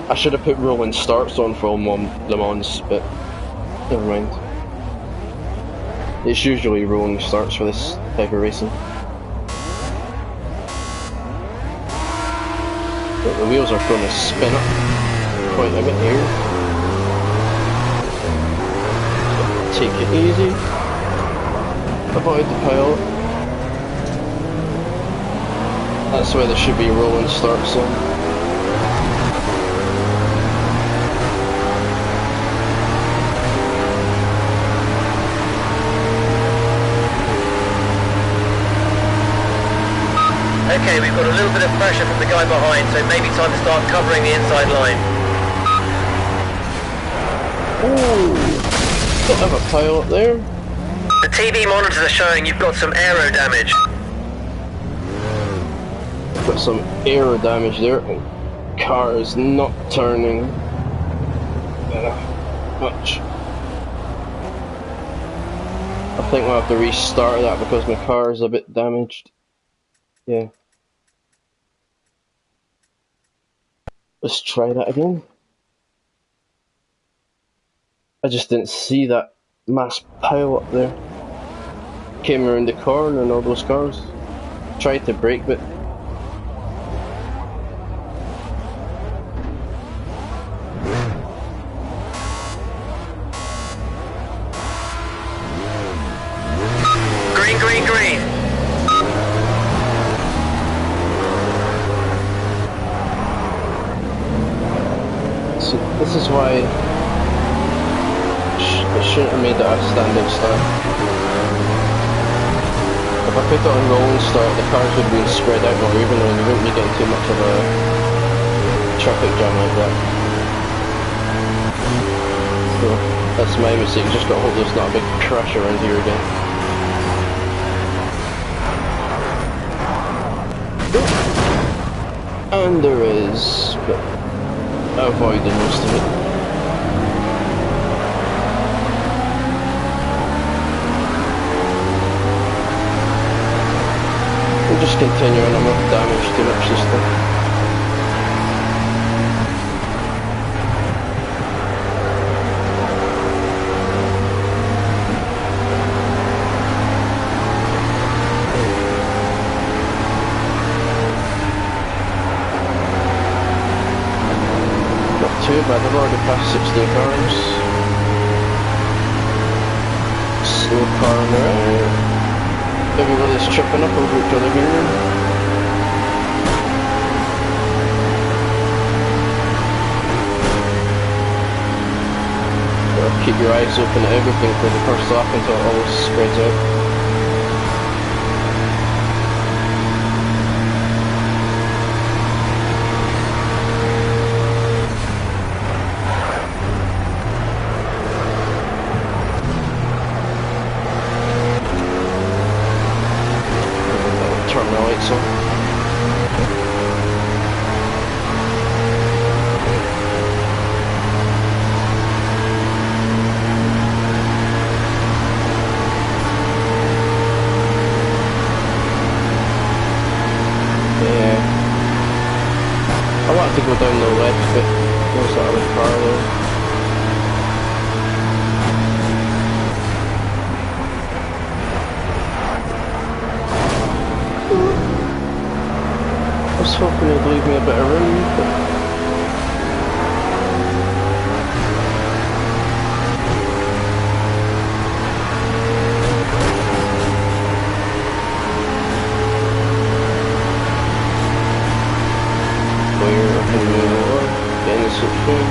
I should have put rolling starts on for Le Mans, but never mind. It's usually rolling starts for this type of racing. But the wheels are going to spin up quite a bit here. So take it easy. Avoid the pile. That's where there should be rolling starts on. Okay, we've got a little bit of pressure from the guy behind, so maybe time to start covering the inside line. Ooh, bit of a pile up there. The TV monitors are showing you've got some aero damage. Got some aero damage there. Car is not turning much. I think we'll have to restart that because my car is a bit damaged. Yeah. Let's try that again. I just didn't see that mass pile up there. Came around the corner and all those cars. Tried to brake, but green, green, green. So this is why I shouldn't have made that a standing start. If I put it on rolling start, the cars would be spread out more evenly and you wouldn't be getting too much of a traffic jam like that. So that's my mistake, just gotta hope there's not a big crash around here again. And there is, but avoiding most of it. We'll just continue on, I'm not damaged too much this time. Too 16 cars. Slow car on the right. Everybody's tripping up over each other here. Keep your eyes open at everything for the first lap until it all spreads out. Turn the lights on. To go down the left, but there's that other car there. I was hoping it'd leave me a bit of room, but getting this up thing.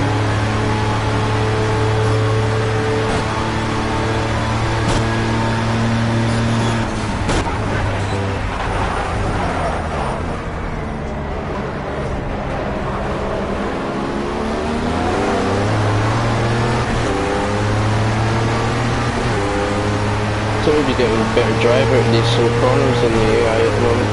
So we'll be getting a better drive out of these slow corners than the AI at the moment.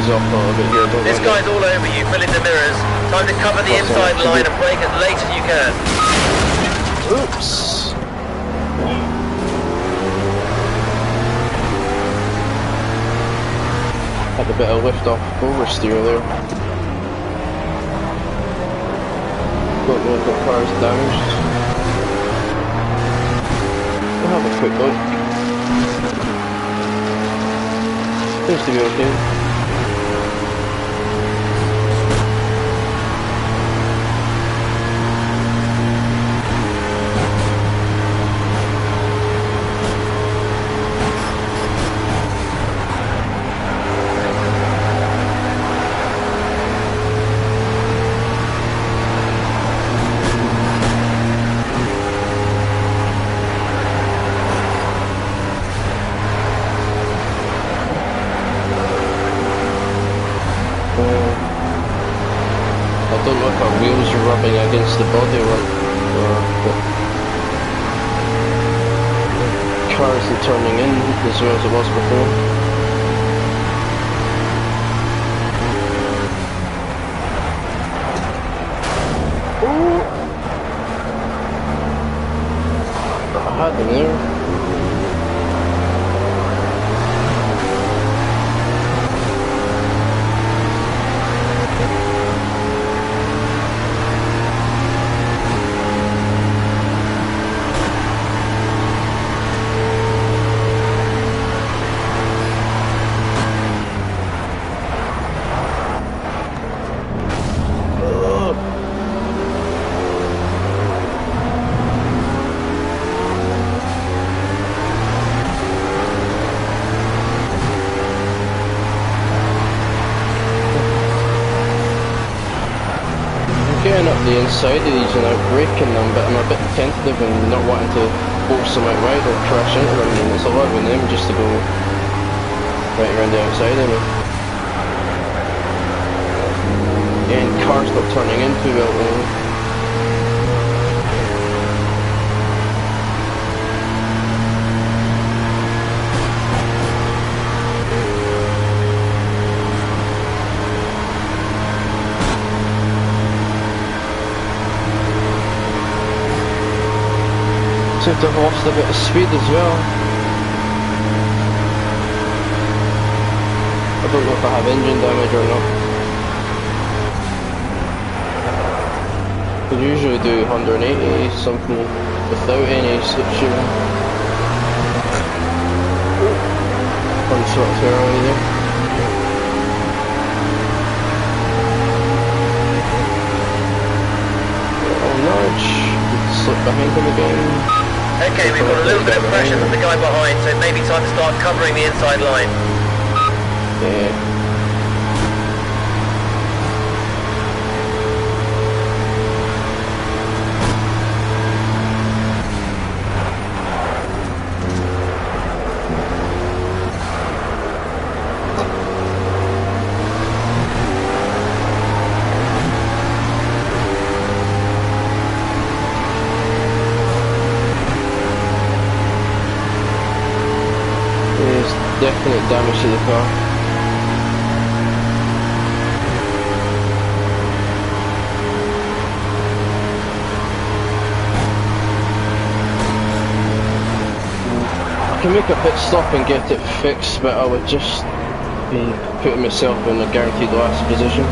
Off a little bit here, this guy's all over you, filling the mirrors. Time to cover the inside line and brake as late as you can. Oops. Had a bit of lift off oversteer there. Don't know if the car's damaged. We'll have a quick look. Seems to be okay. I don't know if our wheels are rubbing against the bodywork or the cars are turning in as well as it was before. Ooh. I had them there. Getting up the inside of these and out braking them, but I'm a bit tentative and not wanting to force them out wide or crash into them, and it's allowing them just to go right around the outside of me. And cars not turning in too well. Seem to have lost a bit of speed as well. I don't know if I have engine damage or not. We usually do 180 something without any slip shooting. One shot too early there. Little nudge. Slip behind him again. Okay, we've got a little bit of pressure from the guy behind, so it may be time to start covering the inside line. Yeah. Definite damage to the car. I can make a pit stop and get it fixed, but I would just be putting myself in a guaranteed last position.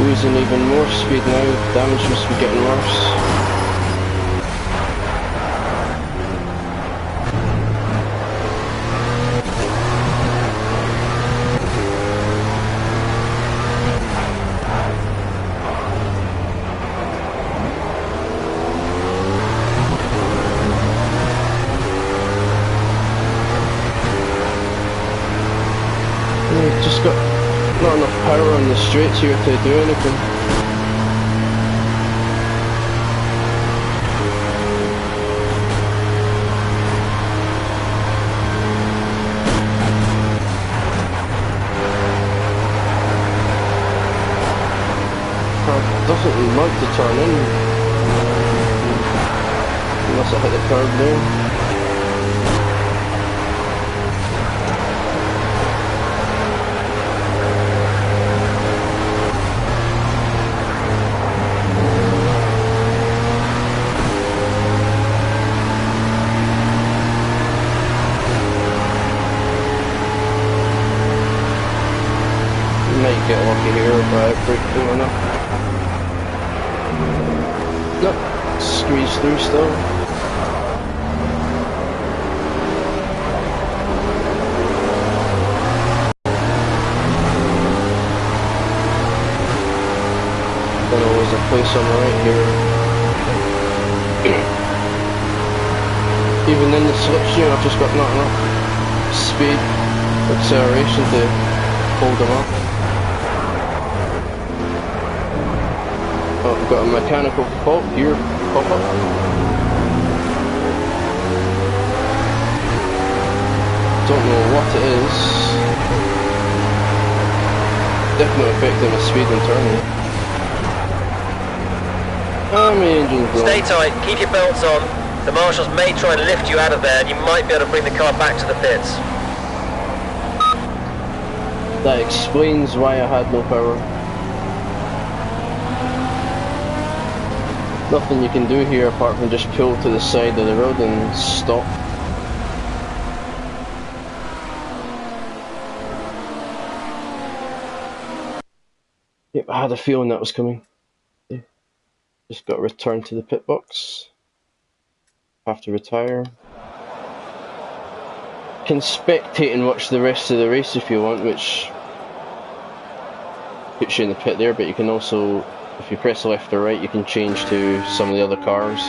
Losing even more speed now, damage must be getting worse. We've just got not enough power on the straights here to do anything. Car doesn't like to turn in unless I hit the curb there. Might get lucky here by outbreak coming up. Nope, squeeze through still. Then always a place on the right here. Even in the slipstream, I've just got not enough speed, acceleration to hold them up. Oh, we've got a mechanical fault here, pop up. Don't know what it is. Definitely affecting the speed and turning. My engine's blown. Stay tight, keep your belts on. The marshals may try and lift you out of there and you might be able to bring the car back to the pits. That explains why I had no power. Nothing you can do here apart from just pull to the side of the road and stop. Yep, I had a feeling that was coming. Yeah. Just got to return to the pit box. Have to retire. Can spectate and watch the rest of the race if you want, which puts you in the pit there, but you can also, if you press left or right, you can change to some of the other cars.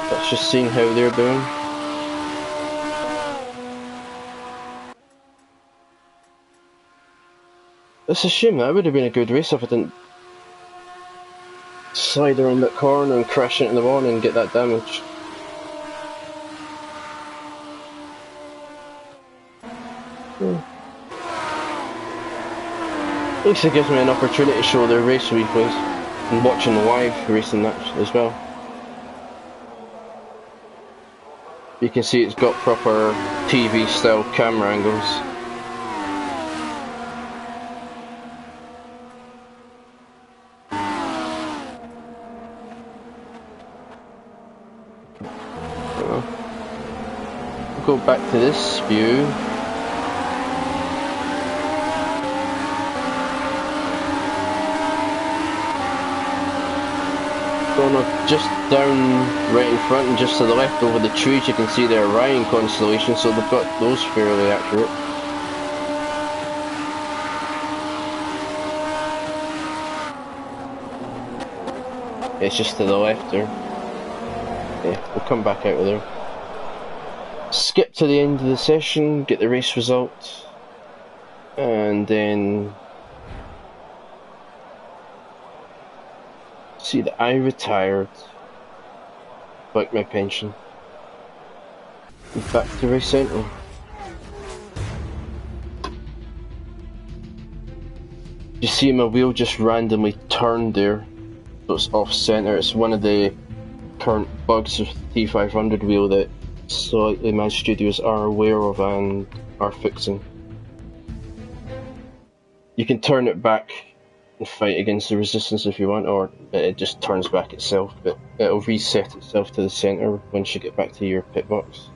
That's just seeing how they're doing. It's a shame, that would have been a good race if I didn't slide around that corner and crash into the wall and get that damage. least it gives me an opportunity to show the race replays and watching the live racing that as well. You can see it's got proper TV style camera angles. Go back to this view. Going just down right in front and just to the left over the trees, you can see the Orion constellation, so they've got those fairly accurate. It's just to the left there. Yeah, we'll come back out of there. Skip to the end of the session, get the race result, and then see that I retired, like my pension. Back to race centre. You see my wheel just randomly turned there, so it's off centre. It's one of the current bugs of the T500 wheel that Slightly Mad Studios are aware of and are fixing. You can turn it back and fight against the resistance if you want, or it just turns back itself, but it'll reset itself to the centre once you get back to your pit box.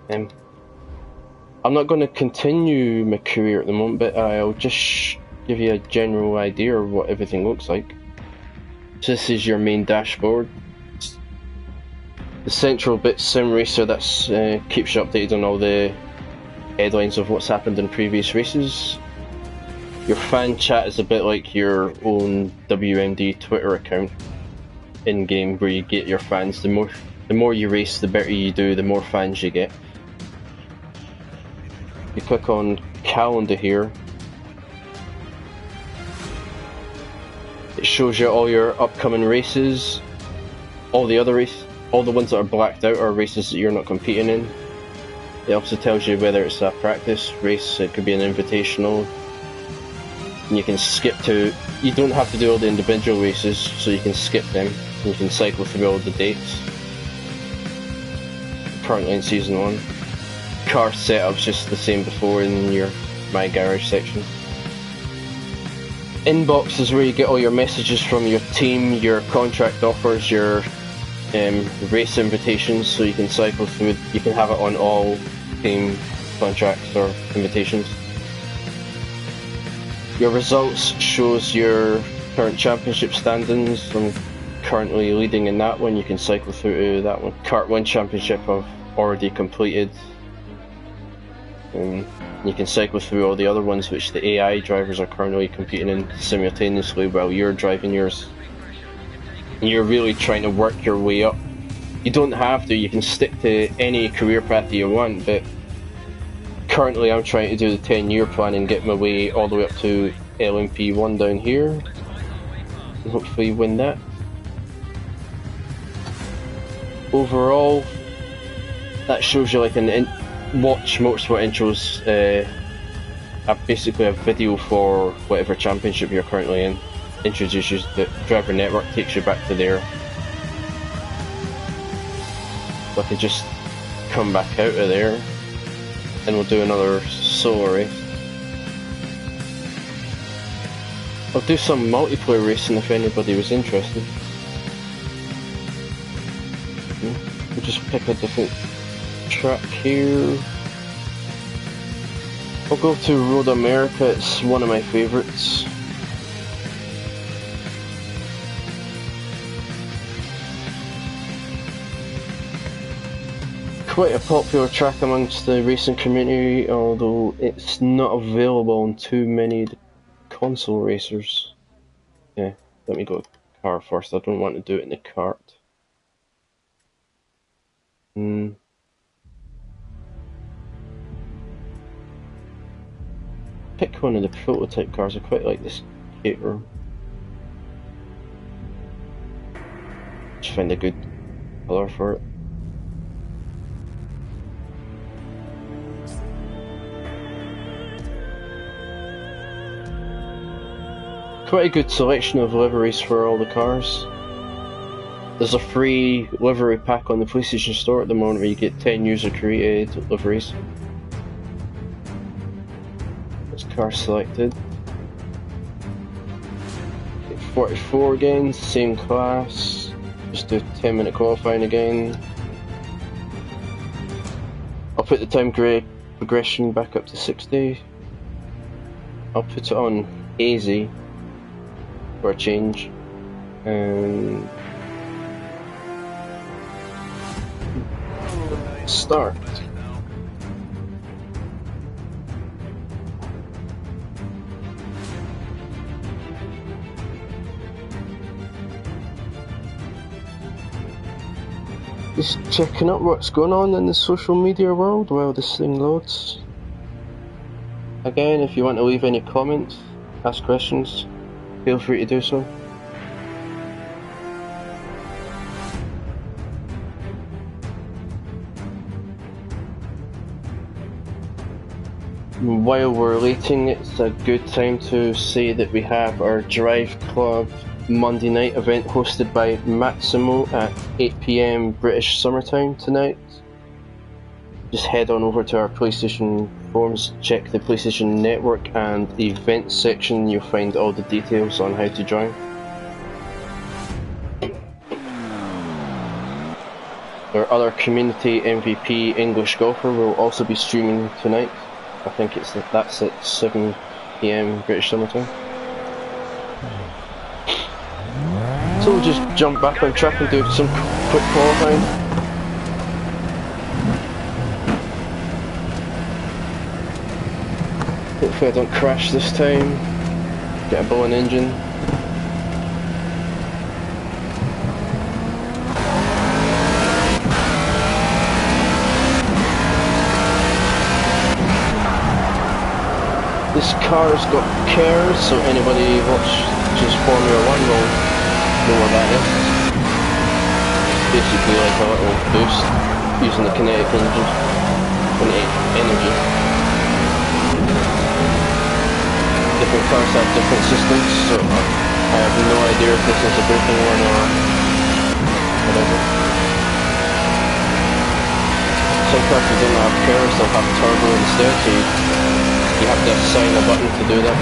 I'm not going to continue my career at the moment, but I'll just give you a general idea of what everything looks like. So this is your main dashboard. The central bit, Sim Racer, that keeps you updated on all the headlines of what's happened in previous races. Your fan chat is a bit like your own WMD Twitter account in game, where you get your fans. The more you race, the better you do, the more fans you get. You click on calendar here. It shows you all your upcoming races. All the ones that are blacked out are races that you're not competing in. It also tells you whether it's a practice race, it could be an invitational. And you can skip to, you don't have to do all the individual races, so you can skip them. You can cycle through all the dates. Currently in Season 1. Car setup's just the same before in your My Garage section. Inbox is where you get all your messages from your team, your contract offers, your race invitations, so you can cycle through. You can have it on all team contracts or invitations. Your results shows your current championship standings. I'm currently leading in that one. You can cycle through to that one. Kart 1 championship I've already completed. You can cycle through all the other ones which the AI drivers are currently competing in simultaneously while you're driving yours. And you're really trying to work your way up. You don't have to, you can stick to any career path you want, but currently I'm trying to do the 10-year plan and get my way all the way up to LMP1 down here, and hopefully win that. Overall, that shows you like watch Motorsport Intros, basically a video for whatever championship you're currently in. Introduces the driver network, takes you back to there. So I can just come back out of there and we'll do another solo race. I'll do some multiplayer racing if anybody was interested. We'll just pick a different track here. I'll go to Road America, it's one of my favourites. Quite a popular track amongst the racing community, although it's not available on too many console racers. Yeah, let me go car first, I don't want to do it in the kart. Pick one of the prototype cars, I quite like this Caterham. Just find a good colour for it. quite a good selection of liveries for all the cars. There's a free livery pack on the PlayStation Store at the moment where you get 10 user-created liveries. This car selected. 44 again, same class. Just do 10-minute qualifying again. I'll put the time progression back up to 60. I'll put it on easy for a change. And start. Just checking out what's going on in the social media world while this thing loads. Again, if you want to leave any comments, ask questions, feel free to do so. While we're waiting, it's a good time to say that we have our Drive Club Monday night event hosted by Maximo at 8 PM British Summertime tonight. Just head on over to our PlayStation forums, check the PlayStation Network and the events section, you'll find all the details on how to join. Our other community MVP English golfer will also be streaming tonight. I think that's at 7 PM British Summertime. So we'll just jump back on track and do some quick qualifying. Hopefully I don't crash this time. Get a Bowen engine. This car's got KERS, so anybody who watches Formula 1 will know what that is. It's basically like a little boost using the kinetic energy. Different cars have different systems, so I have no idea if this is a braking one or whatever. Some cars that don't have KERS, they'll have turbo instead, so you have to assign a button to do that.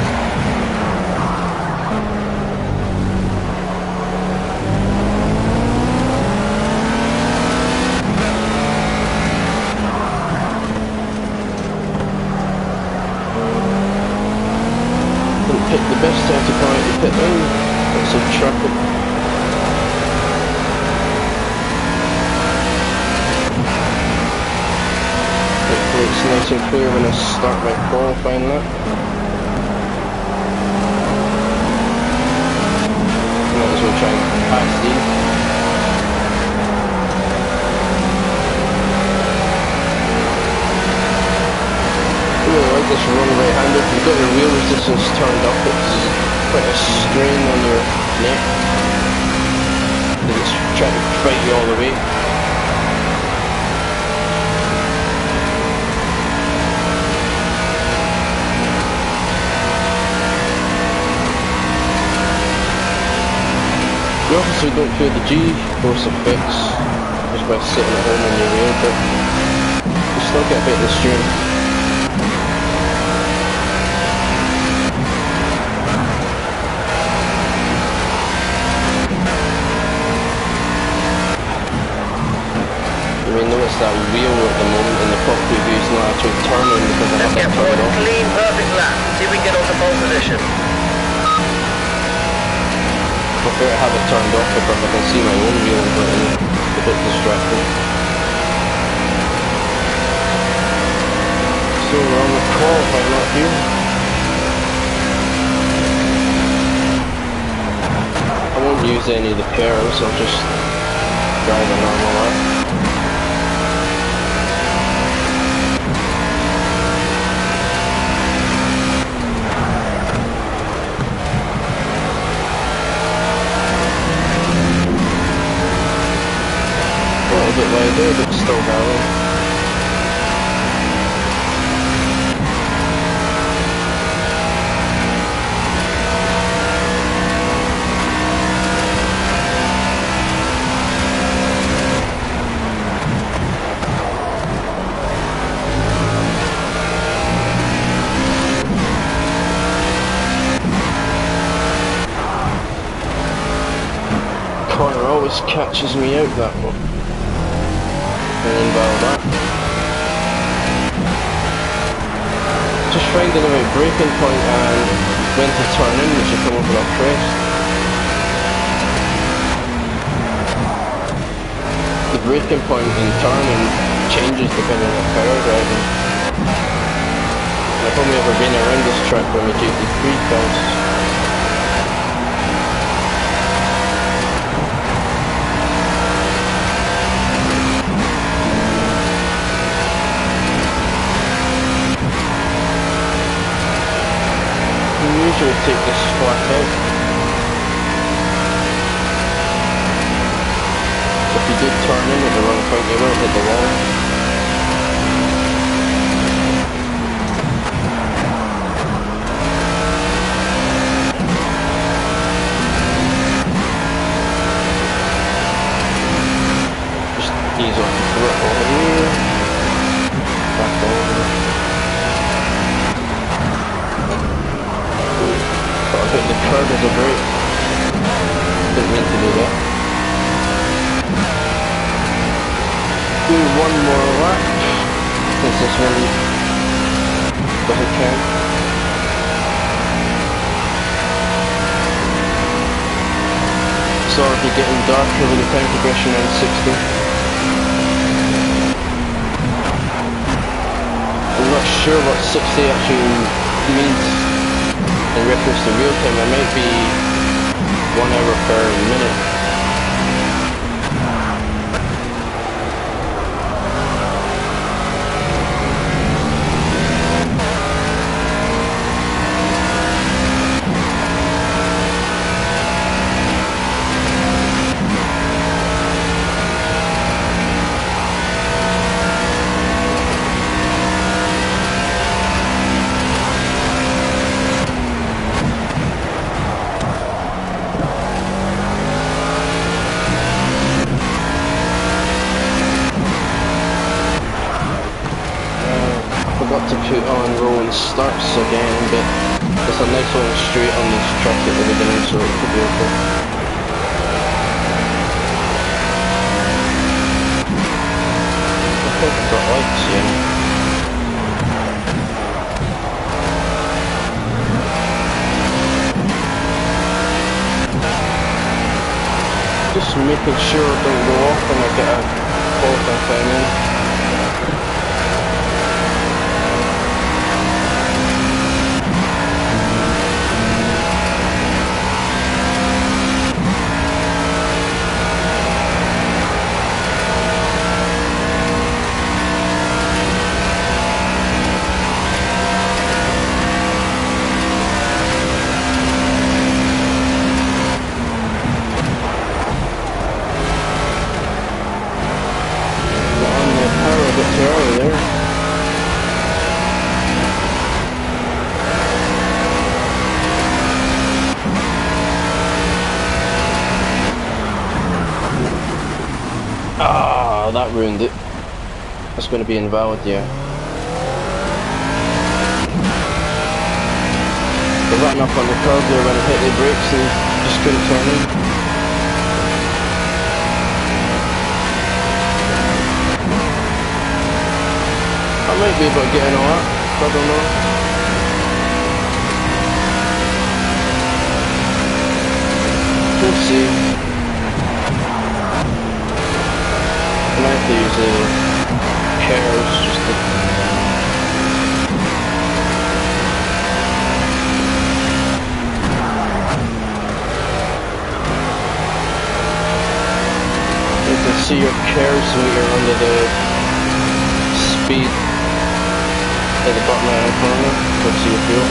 Didn't pick the best time to come out the pit lane. Got some traffic. Hopefully it's nice and clear when I start my qualifying lap. Might as well try and pass these. Ooh, I like this run right-handed. You've got your wheel resistance turned up, it's quite a strain on your neck. It's trying to fight you all the way. You obviously don't feel the G-force effects just by sitting at home on your wheel, but you still get a bit of the steering. You may notice that wheel at the moment in the cockpit view is not actually turning because I have that turned off. Clean, perfect lap. See if we can get onto pole position. I prefer to have it turned off because I can see my own wheel, but it's a bit distracting. So we're on the qualifying lap here. I won't use any of the KERS, I'll just drive a normal lap. A bit wider, but still valid. just catches me out that one. And then valve that. Just finding the right braking point and when to turn in as you come over that crest. The braking point in turning changes depending on the power driving. I've only ever been around this track when we GT3 cars. You usually take this flat out. If you did turn in at the wrong point, you will hit the wall. Ease off the throttle here, back over. Got to hit the curb as a brake. Didn't mean to do that. Do one more lap, since this one doesn't count. Sorry if you're getting darker with the time progression on 60. I'm not sure what 60 actually means in reference to real time. It might be 1 hour per minute. Forgot to put on rolling starts again, but it's a nice little straight on this track at the beginning, so it could be okay. I think I've got lights, yeah. Just making sure it don't go off when I get a qualifying time in. Ah, that ruined it. That's going to be invalid, yeah. I ran up on the curb there when I hit the brakes and just couldn't turn in. I might be able to get in all that, I don't know. We'll see. I might have to use the hairs just to... You can see your Cares meter under the speed at the bottom right corner. Let's see your fuel.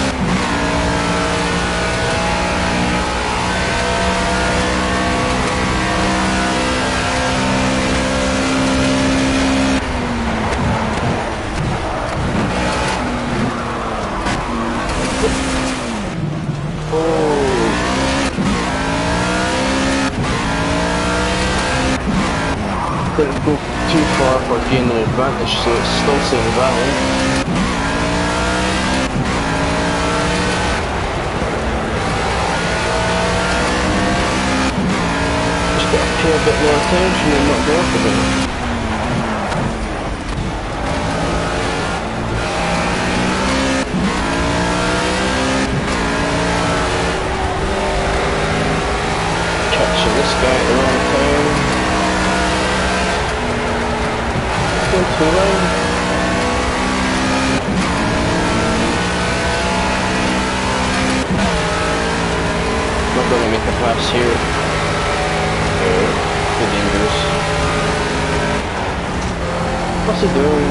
Didn't go too far for gaining an advantage, so it's still saying valid. Just got to pay a bit more attention and not go off a bit. Catching this guy at the wrong time. Going too loud. Not going to make a pass here. Too dangerous. What's he doing?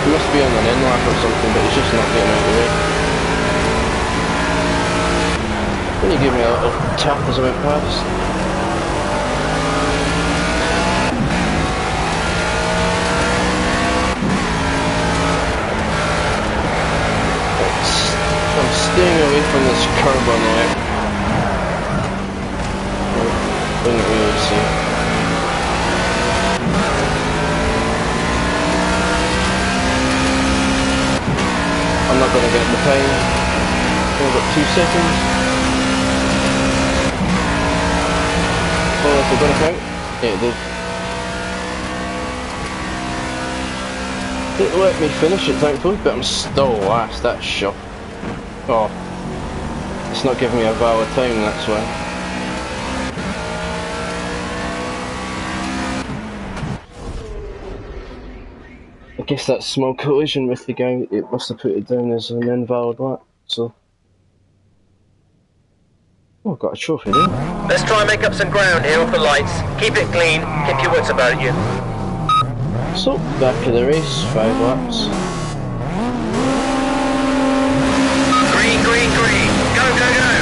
He must be on an in-lap or something, but he's just not getting out of the way. Can you give me a little tap as I went past? I'm staying away from this curb on the left. Didn't really see. I'm not going to get the time. I've got 2 seconds. Oh, is it going to count? Yeah, it did. Didn't let me finish it, thankfully, but I'm still last. That's shot. Oh, it's not giving me a valid time, that's why. I guess that small collision with the guy, it must have put it down as an invalid lap, so... Oh, I've got a trophy there. Let's try and make up some ground here off the lights. Keep it clean, keep your wits about you. So, back of the race, 5 laps. Green, green, green. Go, go, go.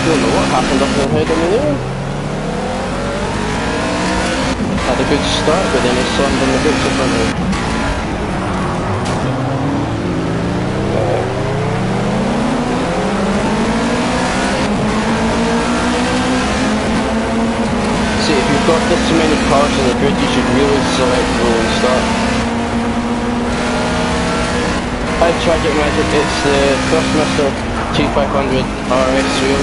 Don't know what happened up ahead of me there. Had a good start, but then he slammed on the brakes in front of me. See, if you've got this many cars on the grid, you should really select rolling start. Hi Tragic Magic, it's the Thrustmaster T500 RS wheel.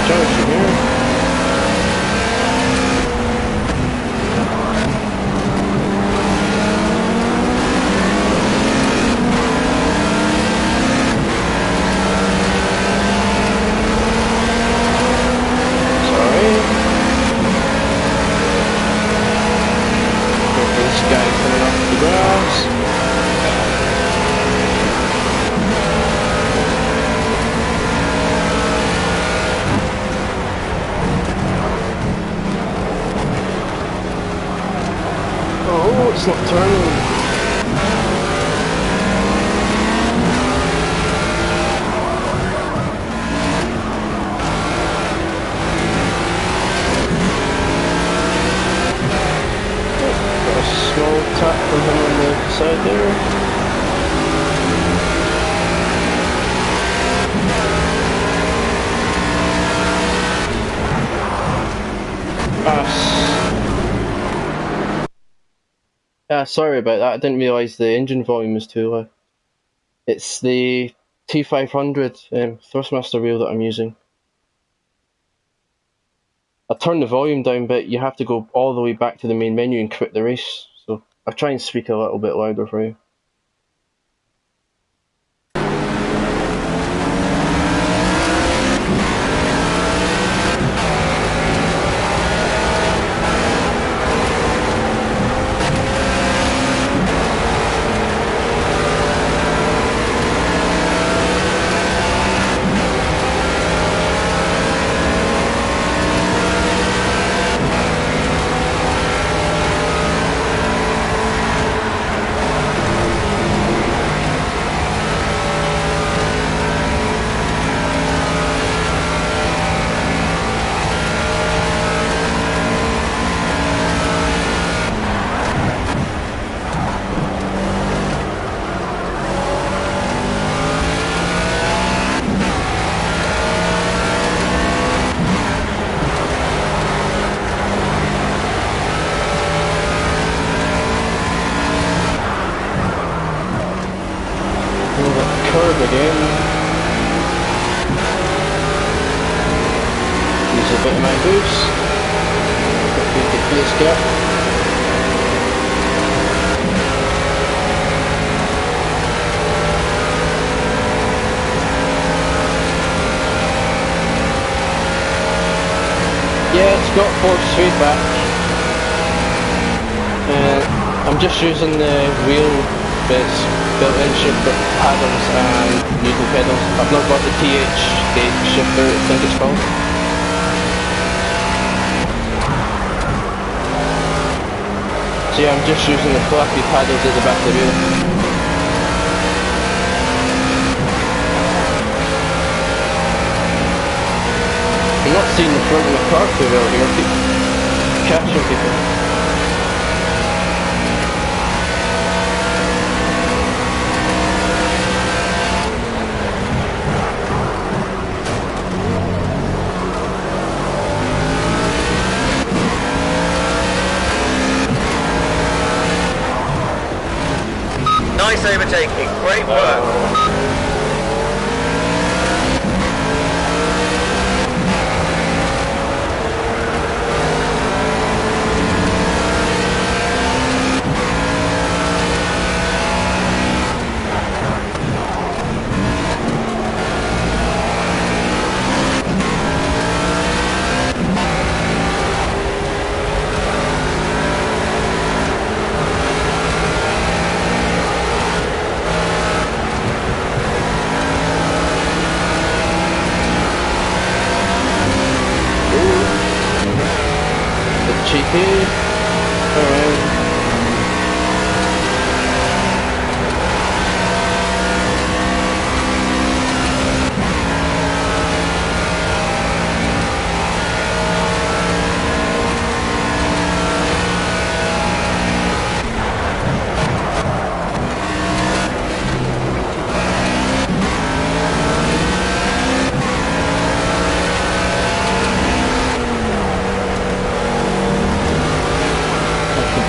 Junction here. Sorry. Go for this guy coming off the grass. Oh, it's not turning. Got a small tap from him on the side there. Sorry about that, I didn't realise the engine volume was too low. It's the T500 Thrustmaster wheel that I'm using. I turned the volume down, but you have to go all the way back to the main menu and quit the race. So I'll try and speak a little bit louder for you. Use a bit of my boost. Hopefully get this gap. Yeah, it's got force feedback. I'm just using the wheel bits built-in shifter paddles and needle pedals. I've not got the TH gate shifter, I think it's called. So yeah, I'm just using the flappy paddles at the back of the wheel. I'm not seeing the front of the car too well here, keep catching people. Nice overtaking, great work. Cheeky. Alright.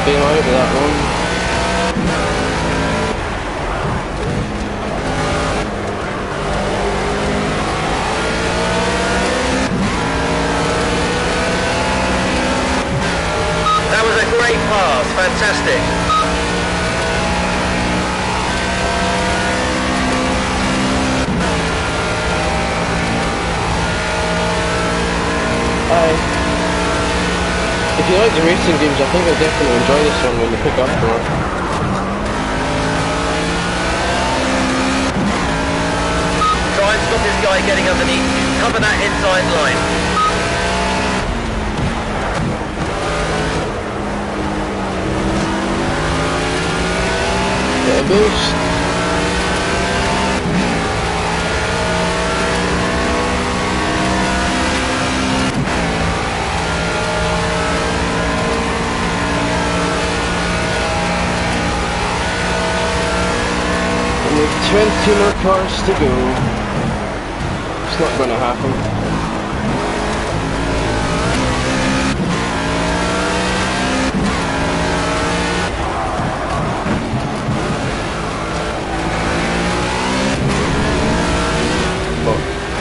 Bail out of that one. That was a great pass, fantastic. If you like the racing games, I think you'll definitely enjoy this one when you pick up for it. Try and stop this guy getting underneath you. Cover that inside line. Get a boost. With 20 more cars to go. It's not going to happen.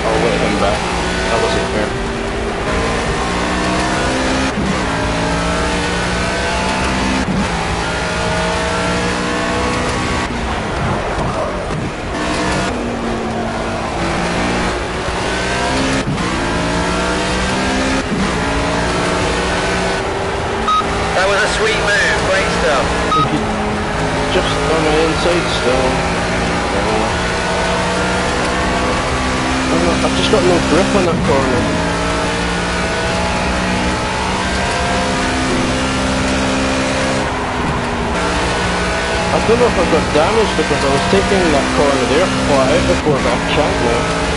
I'll let him back. That wasn't fair. That was a sweet move, great stuff. Just on my inside still. I've just got no grip on that corner. I don't know if I got damaged because I was taking that corner there flat out before, but I can't now.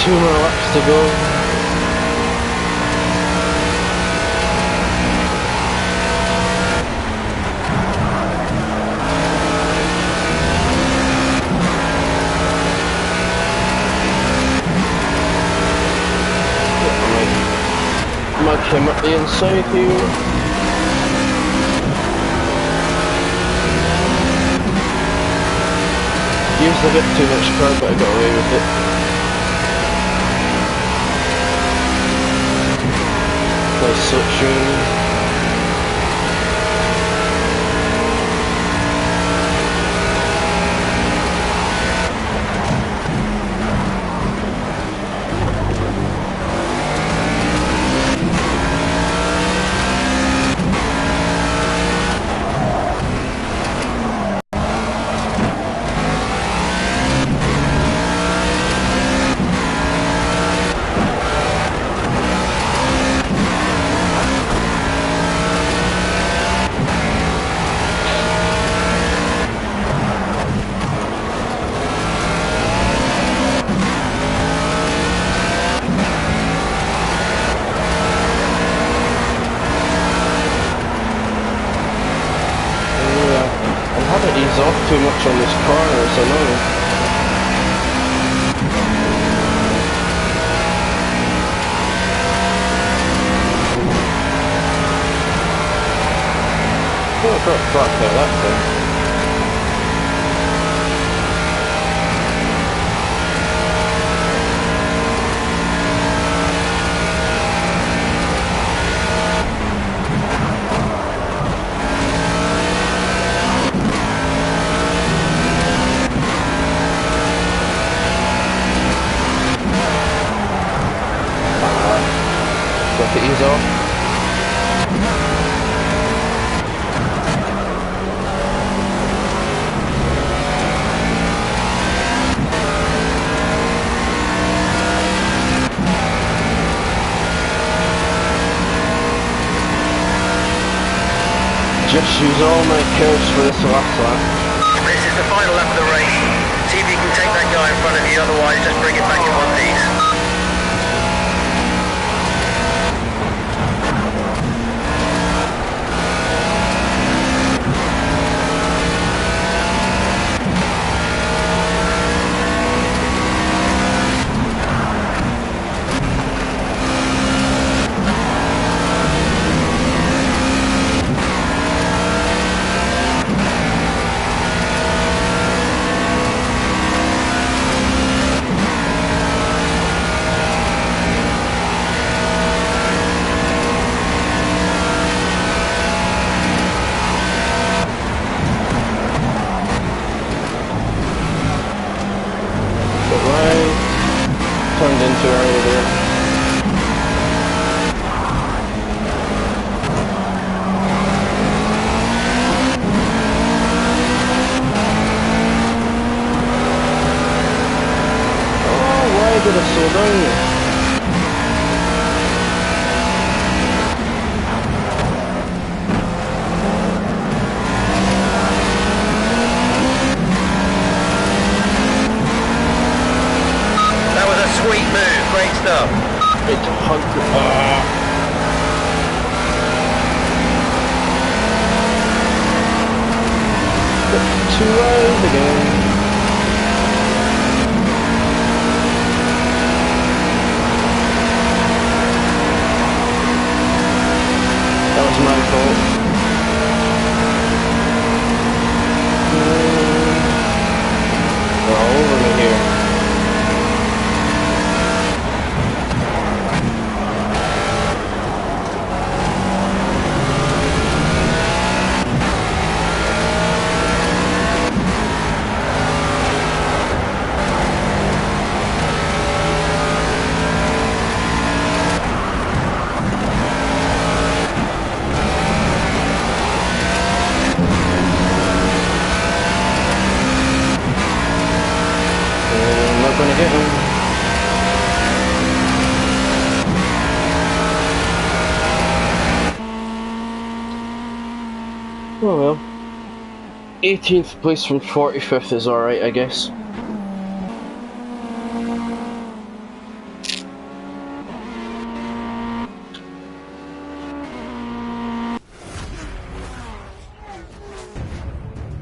2 more laps to go. Mug him up the inside here. Used a bit too much curb, but I got away with it. Nice suction. Ease off too much on this corner, so no. Oh, I got cracked out that thing. Got to ease off. Just use all my curves for this last lap. This is the final lap of the race. See if you can take that guy in front of you, otherwise just bring it back in one piece. Turned into early there. Oh, why did I slow down? Sweet move, great stuff. It's 100. Too wide again. That was my fault. They're all over me here. Gonna get him. Oh well. 18th place from 45th is alright, I guess.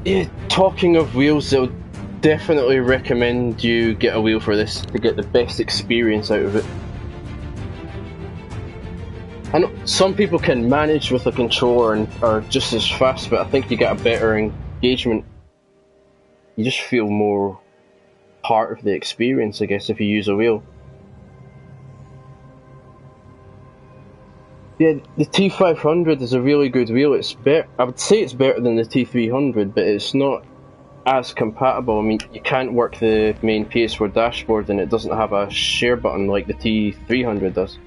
Yeah, talking of wheels, I'll definitely recommend you get a wheel for this to get the best experience out of it. I know some people can manage with a controller and are just as fast, but I think you get a better engagement. You just feel more part of the experience, I guess, if you use a wheel. Yeah, the T500 is a really good wheel. It's better. I would say it's better than the T300, but it's not as compatible. I mean, you can't work the main PS4 dashboard, and it doesn't have a share button like the T300 does.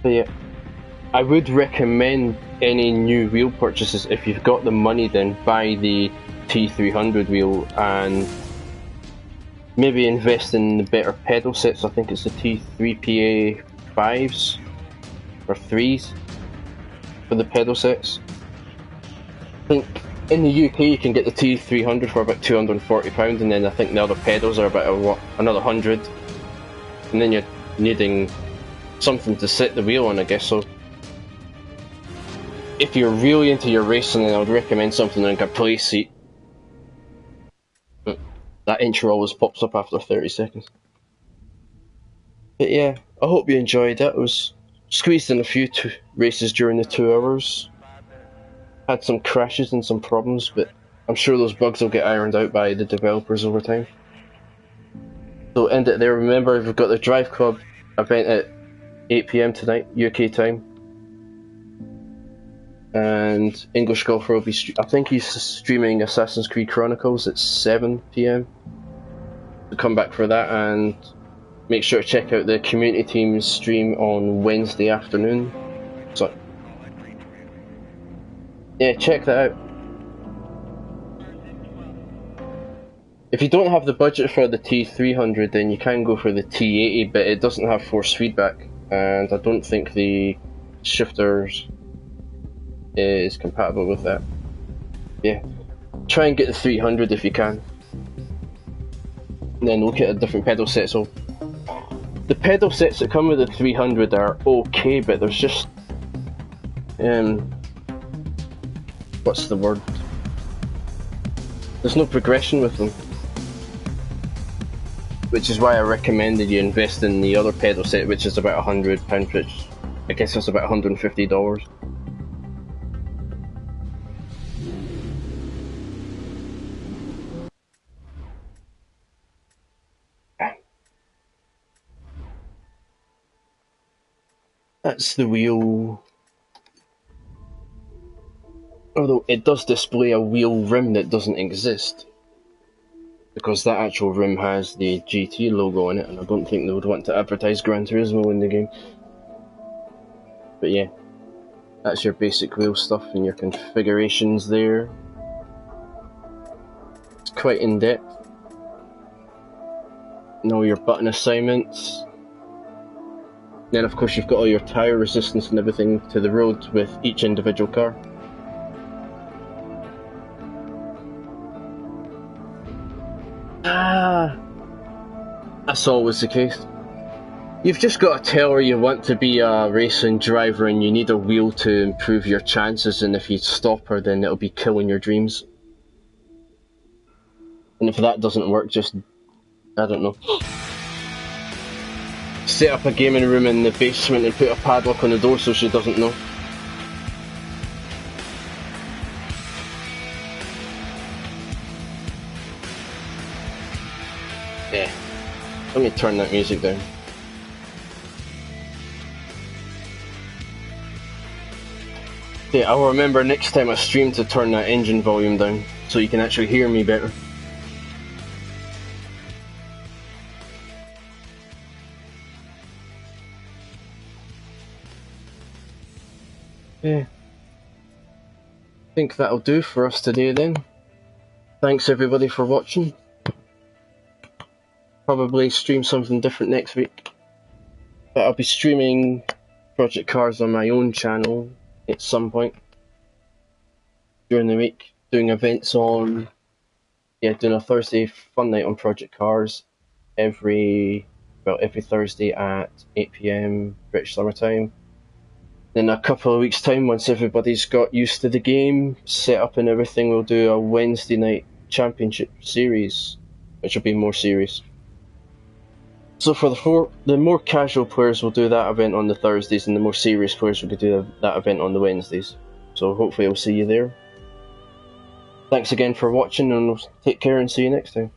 But yeah, I would recommend any new wheel purchases, if you've got the money, then buy the T300 wheel and maybe invest in the better pedal sets. I think it's the T3PA 5s or 3s for the pedal sets. I think in the UK you can get the T300 for about £240, and then I think the other pedals are about another 100, and then you're needing something to sit the wheel on, I guess. So if you're really into your racing, then I would recommend something like a play seat. That intro always pops up after 30 seconds. But yeah, I hope you enjoyed it. I was squeezed in a few races during the 2 hours. Had some crashes and some problems, but I'm sure those bugs will get ironed out by the developers over time. So end it there. Remember, we've got the Drive Club event at 8 PM tonight, UK time. And English Golfer will be, I think he's streaming Assassin's Creed Chronicles at 7 PM. So come back for that, and make sure to check out the community team's stream on Wednesday afternoon. So yeah, check that out. If you don't have the budget for the T300, then you can go for the T80, but it doesn't have force feedback, and I don't think the shifters is compatible with that. Yeah, try and get the 300 if you can, and then look at a different pedal set. So the pedal sets that come with the 300 are okay, but there's just what's the word? There's no progression with them, which is why I recommended you invest in the other pedal set, which is about £100, which I guess is about $150. That's the wheel. Although it does display a wheel rim that doesn't exist, because that actual rim has the GT logo on it, and I don't think they would want to advertise Gran Turismo in the game. But yeah, that's your basic wheel stuff and your configurations there. It's quite in depth. And all your button assignments. Then of course you've got all your tyre resistance and everything to the road with each individual car. That's always the case. You've just got to tell her you want to be a racing driver and you need a wheel to improve your chances, and if you stop her, then it'll be killing your dreams. And if that doesn't work, just, I don't know, set up a gaming room in the basement and put a padlock on the door so she doesn't know. Yeah. Let me turn that music down. Yeah, I'll remember next time I stream to turn that engine volume down so you can actually hear me better. Yeah. I think that'll do for us today then. Thanks everybody for watching. Probably stream something different next week. But I'll be streaming Project Cars on my own channel at some point during the week, doing events on, doing a Thursday fun night on Project Cars every Thursday at 8 PM British Summer Time. In a couple of weeks' time, once everybody's got used to the game, set up and everything, we'll do a Wednesday night championship series, which will be more serious. So for the more casual players, we'll do that event on the Thursdays, and the more serious players will do that event on the Wednesdays. So hopefully I'll see you there. Thanks again for watching, and take care and see you next time.